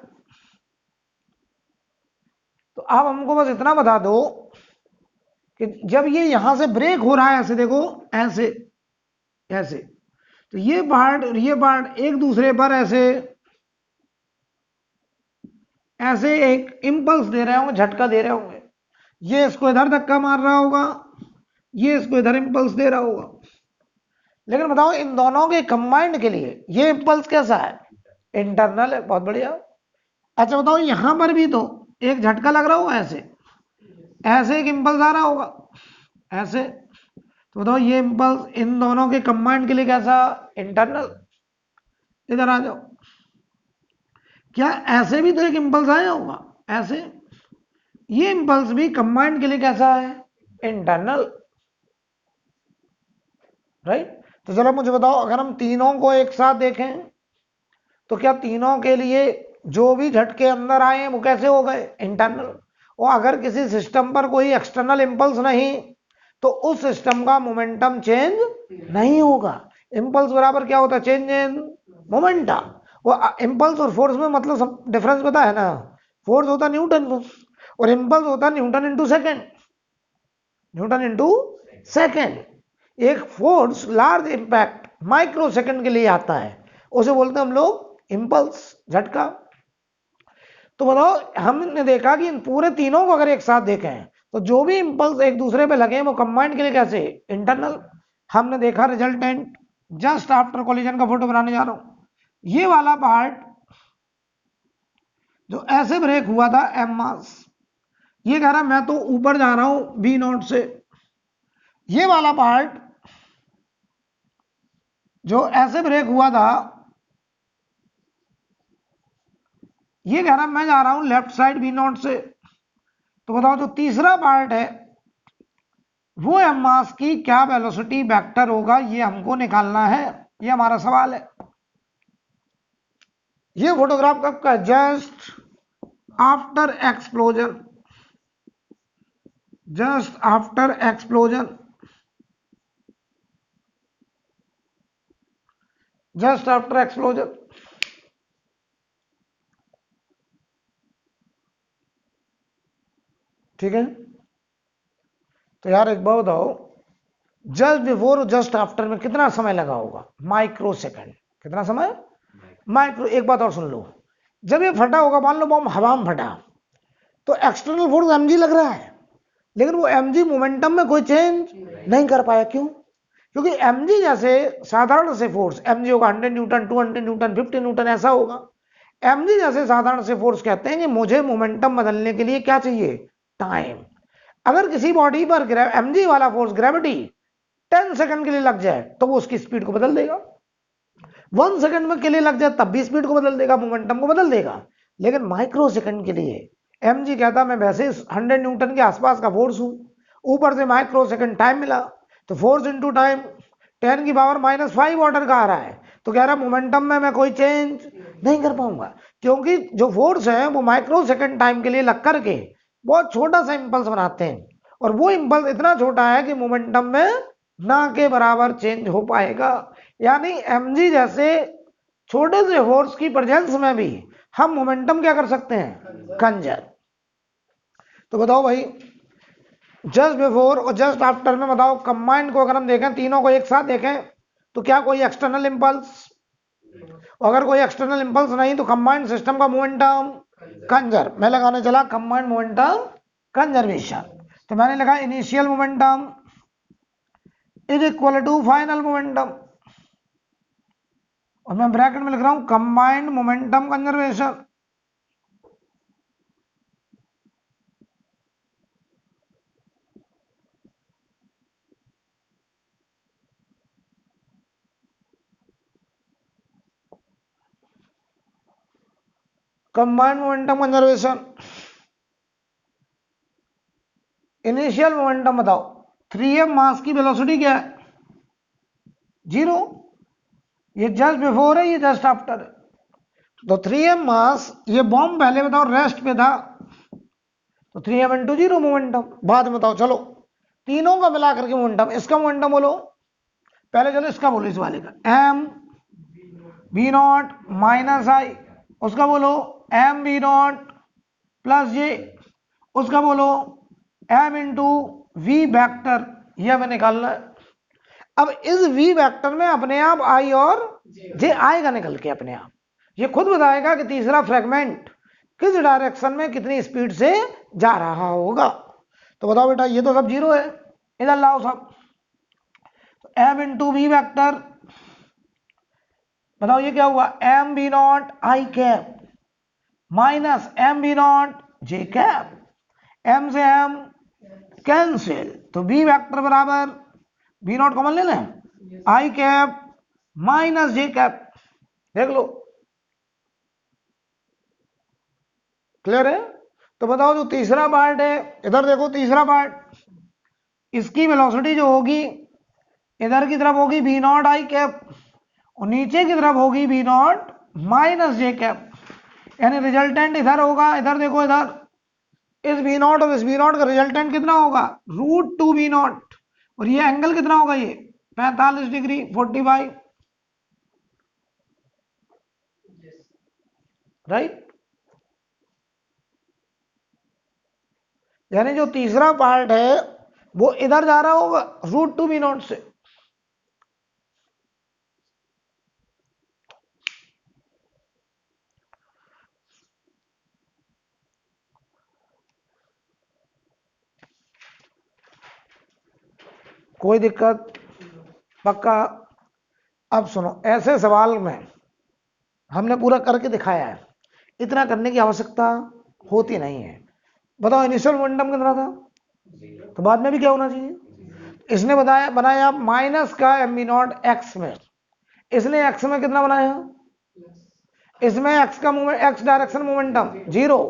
तो अब हमको बस इतना बता दो कि जब ये यहां से ब्रेक हो रहा है, ऐसे देखो, ऐसे ऐसे, तो ये पार्ट और ये पार्ट एक दूसरे पर ऐसे ऐसे एक इंपल्स दे रहे होंगे, झटका दे रहे होंगे। ये इसको इधर धक्का मार रहा होगा, ये इसको इधर इंपल्स दे रहा होगा। लेकिन बताओ इन दोनों के कंबाइंड के लिए ये इंपल्स कैसा है, इंटरनल है। बहुत बढ़िया। अच्छा बताओ यहां पर भी तो एक झटका लग रहा होगा, ऐसे ऐसे एक इंपल्स आ रहा होगा, ऐसे। तो बताओ ये इंपल्स इन दोनों के कंबाइंड के लिए कैसा, इंटरनल। इधर आ जाओ, क्या ऐसे भी तो एक इंपल्स आया होगा, ऐसे। ये इंपल्स भी कंबाइंड के लिए कैसा है, इंटरनल, राइट। तो चलो मुझे बताओ, अगर हम तीनों को एक साथ देखें तो क्या तीनों के लिए जो भी झटके अंदर आए हैं वो कैसे हो गए, इंटरनल। और अगर किसी सिस्टम पर कोई एक्सटर्नल इंपल्स नहीं तो उस सिस्टम का मोमेंटम चेंज नहीं होगा। इंपल्स बराबर क्या होता है, चेंज इन मोमेंटम। वो इंपल्स और फोर्स में मतलब सब डिफरेंस पता है ना, फोर्स होता न्यूटन और इंपल्स होता newton into second, newton into second. एक force large impact micro second के लिए आता है, उसे बोलते हैं हम लोग इंपल्स, झटका। तो बताओ हमने देखा कि इन पूरे तीनों को अगर एक साथ देखें तो जो भी इंपल्स एक दूसरे पे लगे वो कंबाइंड के लिए कैसे, इंटरनल। हमने देखा रिजल्टेंट जस्ट आफ्टर कोलिजन का फोटो बनाने जा रहा हूं। ये वाला पार्ट जो ऐसे ब्रेक हुआ था एम मास, ये कह रहा मैं तो ऊपर जा रहा हूं बी नोट से। ये वाला पार्ट जो ऐसे ब्रेक हुआ था, ये कह रहा मैं जा रहा हूं लेफ्ट साइड बी नोट से। तो बताओ जो तीसरा पार्ट है वो एम मास की क्या वेलोसिटी वेक्टर होगा, ये हमको निकालना है, ये हमारा सवाल है। ये फोटोग्राफ कब का? Just after explosion, just after explosion, just after explosion. ठीक है, तो यार एक बात बताओ, जस्ट बिफोर और जस्ट आफ्टर में कितना समय लगा होगा? Micro second. कितना समय? माइक्रो। एक बात और सुन लो, जब ये फटा होगा, मान लो बॉम्ब हवा में फटा, तो एक्सटर्नल फोर्स mg लग रहा है, लेकिन वो mg मोमेंटम में कोई चेंज नहीं कर पाया। क्यों? क्योंकि mg जैसे साधारण से फोर्स, mg होगा 100 न्यूटन, 200 न्यूटन, 50 न्यूटन, ऐसा होगा। mg जैसे साधारण से फोर्स कहते हैं कि मुझे मोमेंटम बदलने के लिए क्या चाहिए? टाइम। अगर किसी बॉडी पर mg वाला फोर्स, ग्रेविटी 10 सेकंड के लिए लग जाए तो वो उसकी स्पीड को बदल देगा। 1 सेकंड में के लिए लग जाए तब भी स्पीड को बदल देगा, मोमेंटम को बदल देगा। लेकिन माइक्रो सेकंड के लिए mg कहता मैं वैसे 100 न्यूटन के आसपास का फोर्स हूं, ऊपर से माइक्रो सेकंड टाइम मिला, तो फोर्स इंटू टाइम 10 की पावर -5 ऑर्डर का आ रहा है, तो कह रहा मोमेंटम में मैं कोई चेंज नहीं कर पाऊंगा, क्योंकि जो फोर्स है वो माइक्रो सेकंड टाइम के लिए लग करके बहुत छोटा सा इंपल्स बनाते हैं, और वो इंपल्स इतना छोटा है कि मोमेंटम में ना के बराबर चेंज हो पाएगा। यानी mg जैसे छोटे से फोर्स की प्रेजेंस में भी हम मोमेंटम क्या कर सकते हैं? कंजर्व। तो बताओ भाई, जस्ट बिफोर और जस्ट आफ्टर में बताओ, कंबाइंड को अगर हम देखें, तीनों को एक साथ देखें, तो क्या कोई एक्सटर्नल इंपल्स? अगर कोई एक्सटर्नल इंपल्स नहीं तो कंबाइंड सिस्टम का मोमेंटम कंजर्व। मैं लगाने चला कंबाइंड मोमेंटम कंजर्वेशन, तो मैंने लगा initial momentum is equal to final momentum, और मैं ब्रैकेट में लिख रहा हूं combined momentum conservation. Combined momentum conservation, initial momentum बताओ, 3m मास की वेलोसिटी क्या है? 0। ये जस्ट बिफोर है, ये जस्ट आफ्टर है, तो 3m मास, ये बॉम्ब पहले बताओ रेस्ट पे था, तो 3m इंटू 0 मोमेंटम। बाद में बताओ, चलो तीनों का मिलाकर के मोमेंटम, इसका मोमेंटम बोलो पहले, चलो इसका बोलो, इस वाले का m v नॉट माइनस आई, उसका बोलो m v नॉट प्लस जे, उसका बोलो m इंटू वी वैक्टर, ये हमें निकालना है। अब इस v वेक्टर में अपने आप i और j आएगा निकल के अपने आप, ये खुद बताएगा कि तीसरा फ्रेगमेंट किस डायरेक्शन में कितनी स्पीड से जा रहा होगा। तो बताओ बेटा, ये तो सब 0 है, इधर लाओ सब, तो m इंटू वी वैक्टर, बताओ ये क्या हुआ? m v not I cap minus m v not j cap, m से m कैंसिल, तो v वेक्टर बराबर v नॉट कॉमन ले लें, आई कैप माइनस जे कैप। देख लो, क्लियर है? तो बताओ जो तीसरा पार्ट है, इधर देखो तीसरा पार्ट, इसकी वेलोसिटी जो होगी इधर की तरफ होगी v नॉट आई कैप, और नीचे की तरफ होगी v not minus J cap, यानी रिजल्टेंट इधर होगा, इधर देखो, इधर इस v नॉट और इस v नॉट का रिजल्टेंट कितना होगा? √2 v नॉट, और ये एंगल कितना होगा? ये 45 डिग्री 45, राइट। यानी जो तीसरा पार्ट है वो इधर जा रहा होगा √2 v नॉट से। कोई दिक्कत? पक्का? अब सुनो, ऐसे सवाल में हमने पूरा करके दिखाया है, इतना करने की आवश्यकता होती नहीं है। बताओ इनिशियल मोमेंटम कितना था? तो बाद में भी क्या होना चाहिए? इसने बताया बनाया माइनस का एम बी नॉट एक्स में, इसने एक्स में कितना बनाया? इसमें एक्स का मूवमेंट, एक्स डायरेक्शन मोमेंटम 0,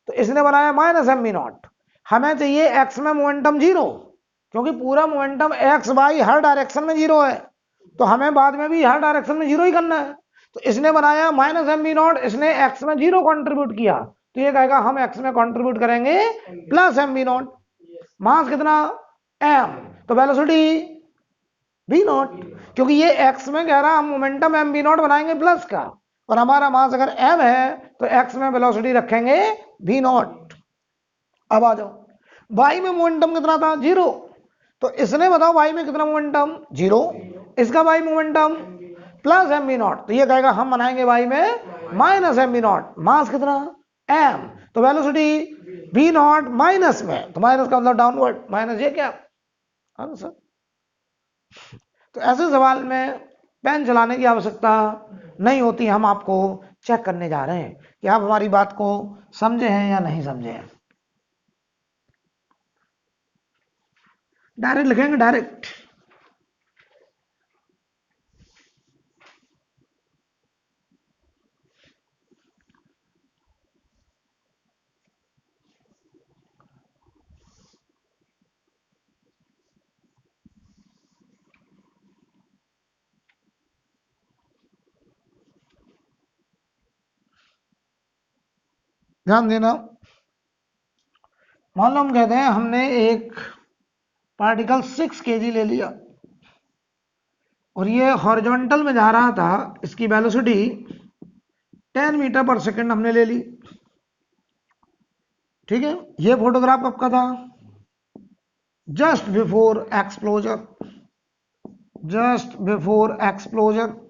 तो इसने बनाया माइनस एम बी नॉट। हमें चाहिए एक्स में मोमेंटम 0, क्योंकि पूरा मोमेंटम एक्स वाई हर डायरेक्शन में जीरो है, तो हमें बाद में भी हर डायरेक्शन में जीरो ही करना है। तो इसने बनाया माइनस एम बी नॉट, इसने एक्स में जीरो कंट्रीब्यूट किया, तो ये कहेगा हम एक्स में कंट्रीब्यूट करेंगे plus M B naught. Mass कितना एम, तो वेलोसिटी बी नॉट, क्योंकि ये एक्स में कह रहा हम मोमेंटम एम बी नॉट बनाएंगे प्लस का, और हमारा मास अगर एम है तो एक्स में वेलोसिटी रखेंगे वी नॉट। अब आ जाओ, वाई में मोमेंटम कितना था जीरो, तो इसने बताओ वाई में कितना मोमेंटम जीरो, इसका Y momentum plus M B naught, तो ये कहेगा हम बनाएंगे वाई में minus M B naught. Mass कितना एम, तो वेलोसिटी वी नॉट माइनस में, तो माइनस का मतलब डाउनवर्ड, माइनस ये क्या आंसर। तो ऐसे सवाल में पेन चलाने की आवश्यकता नहीं होती, हम आपको चेक करने जा रहे हैं कि आप हमारी बात को समझे हैं या नहीं समझे हैं। डायरेक्ट लिखेंगे, डायरेक्ट। ध्यान देना, मान लो हम कहते हैं हमने एक पार्टिकल 6 kg ले लिया और ये हॉरिजॉन्टल में जा रहा था, इसकी वेलोसिटी 10 मीटर पर सेकंड हमने ले ली, ठीक है। ये फोटोग्राफ कब का था, जस्ट बिफोर एक्सप्लोजर, जस्ट बिफोर एक्सप्लोजर,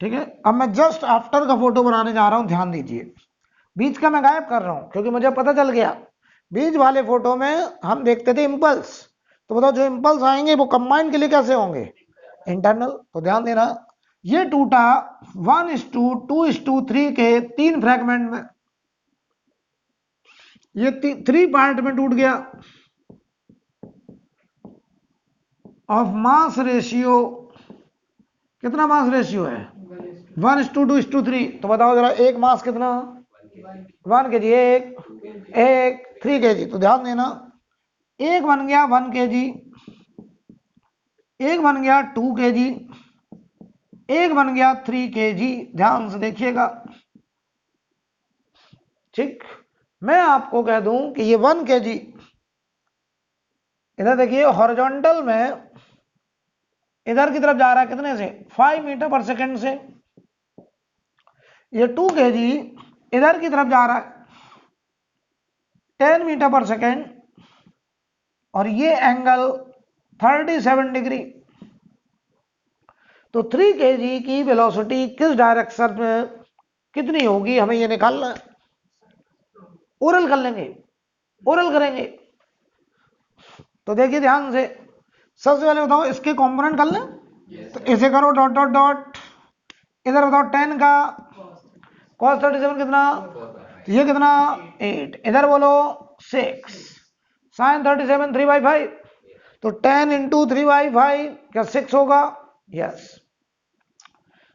ठीक है। अब मैं जस्ट आफ्टर का फोटो बनाने जा रहा हूं, ध्यान दीजिए, बीच का मैं गायब कर रहा हूं क्योंकि मुझे पता चल गया बीच वाले फोटो में हम देखते थे इंपल्स, तो बताओ जो इंपल्स आएंगे वो कंबाइन के लिए कैसे होंगे, इंटरनल। तो ध्यान देना, ये टूटा 1:2:3 के 3 फ्रैगमेंट में, ये 3 पार्ट में टूट गया, ऑफ मास रेशियो, कितना मास रेशियो है 1:2:3, तो बताओ जरा एक मास कितना 1 kg, एक 3 kg, तो ध्यान देना एक बन गया 1 kg, एक बन गया 2 kg, एक बन गया 3 kg, ध्यान से देखिएगा, ठीक। मैं आपको कह दूं कि ये 1 kg, इधर देखिए हॉरिजॉन्टल में इधर की तरफ जा रहा है कितने से 5 मीटर पर सेकंड से, ये 2 kg इधर की तरफ जा रहा है 10 मीटर पर सेकंड, और ये एंगल 37 डिग्री, तो 3 kg की वेलोसिटी किस डायरेक्शन में कितनी होगी हमें ये निकालना है। ओरल कर लेंगे, ओरल करेंगे, तो देखिए ध्यान से, सबसे पहले बताओ इसके कंपोनेंट कर लें, तो इसे करो डॉट डॉट डॉट, इधर बताओ 10 का cos 37 कितना, तो ये कितना 8, इधर बोलो 6 sin 37 3/5, तो 10 इंटू 3/5 क्या 6 होगा, यस।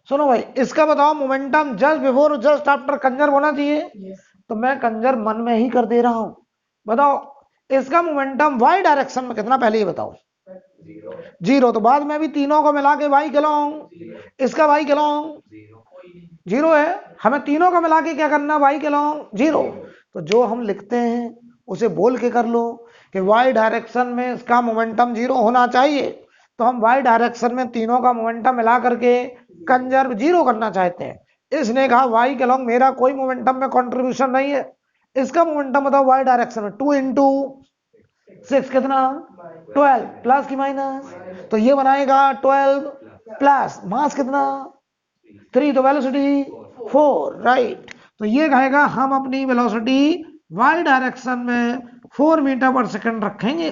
सुनो भाई, इसका बताओ momentum just before just after conserve होना चाहिए, तो मैं कंजर्व मन में ही कर दे रहा हूं। बताओ इसका मोमेंटम वाई डायरेक्शन में कितना, पहले ये बताओ, जीरो, तो बाद में भी तीनों को मिला के वाई किलोंग, इसका वाई किलोंग जीरो है, हमें तीनों का मिला के क्या करना, वाई किलोंग जीरो, तो जो हम लिखते हैं उसे बोल के कर लो कि वाई डायरेक्शन में इसका मोमेंटम जीरो होना चाहिए, तो हम वाई डायरेक्शन में तीनों का मोमेंटम मिला करके कंजर्व जीरो करना चाहते हैं। इसने कहा वाई के अलॉन्ग मेरा कोई मोमेंटम में कंट्रीब्यूशन नहीं है, इसका मोमेंटम बताओ वाई डायरेक्शन में 2 इंटू 6 कितना 12 प्लस की माइनस, तो ये बनाएगा 12 प्लस मास कितना 3, तो वेलोसिटी 4, राइट। तो ये कहेगा हम अपनी वेलोसिटी वाई डायरेक्शन में 4 मीटर पर सेकंड रखेंगे।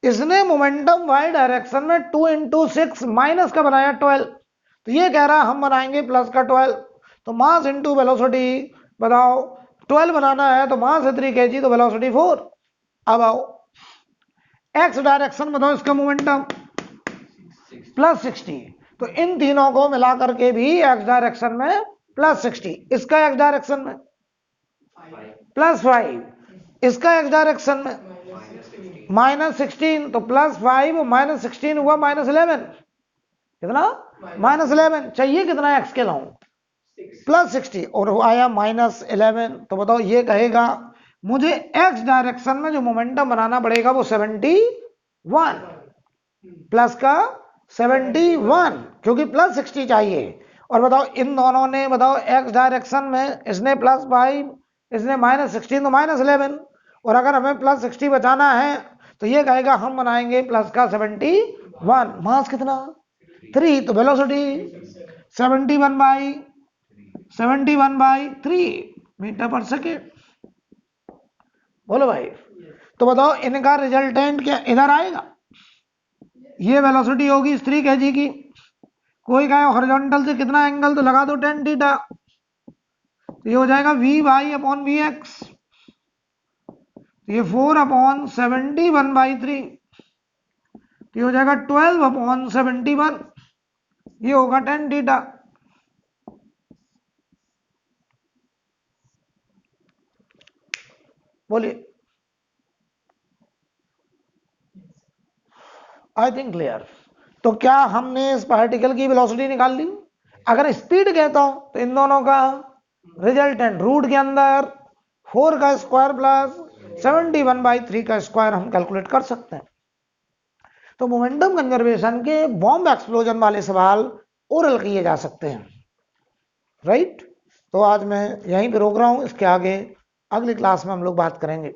इसने मोमेंटम वाई डायरेक्शन में 2 इंटू 6 माइनस का बनाया 12, तो ये कह रहा हम बनाएंगे प्लस का 12, तो मास इंटू वेलोसिटी बताओ 12 बनाना है तो मास है 3 kg, तो वेलोसिटी 4। अब आओ एक्स डायरेक्शन बताओ इसका मोमेंटम प्लस 60, तो इन तीनों को मिला करके भी एक्स डायरेक्शन में प्लस 60, इसका एक्स डायरेक्शन में +5, इसका एक्स डायरेक्शन में -16, तो +5 -16 हुआ -11, कितना -11, चाहिए कितना एक्स के लाऊं +60 और आया -11, तो बताओ ये कहेगा मुझे एक्स डायरेक्शन में जो मोमेंटम बनाना पड़ेगा वो 71 प्लस का 71, क्योंकि +60 चाहिए। और बताओ इन दोनों ने बताओ एक्स डायरेक्शन में इसने +5 इसने -16 तो -11, और अगर हमें +60 बचाना है तो ये कहेगा हम बनाएंगे प्लस का 71, मास कितना 3, तो वेलोसिटी 71/3 मीटर पर सेकेंड। बोलो भाई, तो बताओ इनका रिजल्टेंट क्या इधर आएगा, ये वेलोसिटी होगी 3 kg की, कोई कहे हॉरिजॉन्टल से कितना एंगल, तो लगा दो tan थीटा, तो ये हो जाएगा v/vx, ये 4/71/3, ये हो जाएगा 12/71, ये होगा tan थीटा। बोलिए, आई थिंक क्लियर। तो क्या हमने इस पार्टिकल की वेलोसिटी निकाल ली? अगर स्पीड कहता हूं तो इन दोनों का रिजल्टेंट रूट के अंदर 4 का स्क्वायर प्लस 71/3 का स्क्वायर हम कैलकुलेट कर सकते हैं। तो मोमेंटम कंजर्वेशन के बॉम्ब एक्सप्लोजन वाले सवाल ओरल किए जा सकते हैं, राइट। तो आज मैं यहीं पे रोक रहा हूं, इसके आगे अगली क्लास में हम लोग बात करेंगे।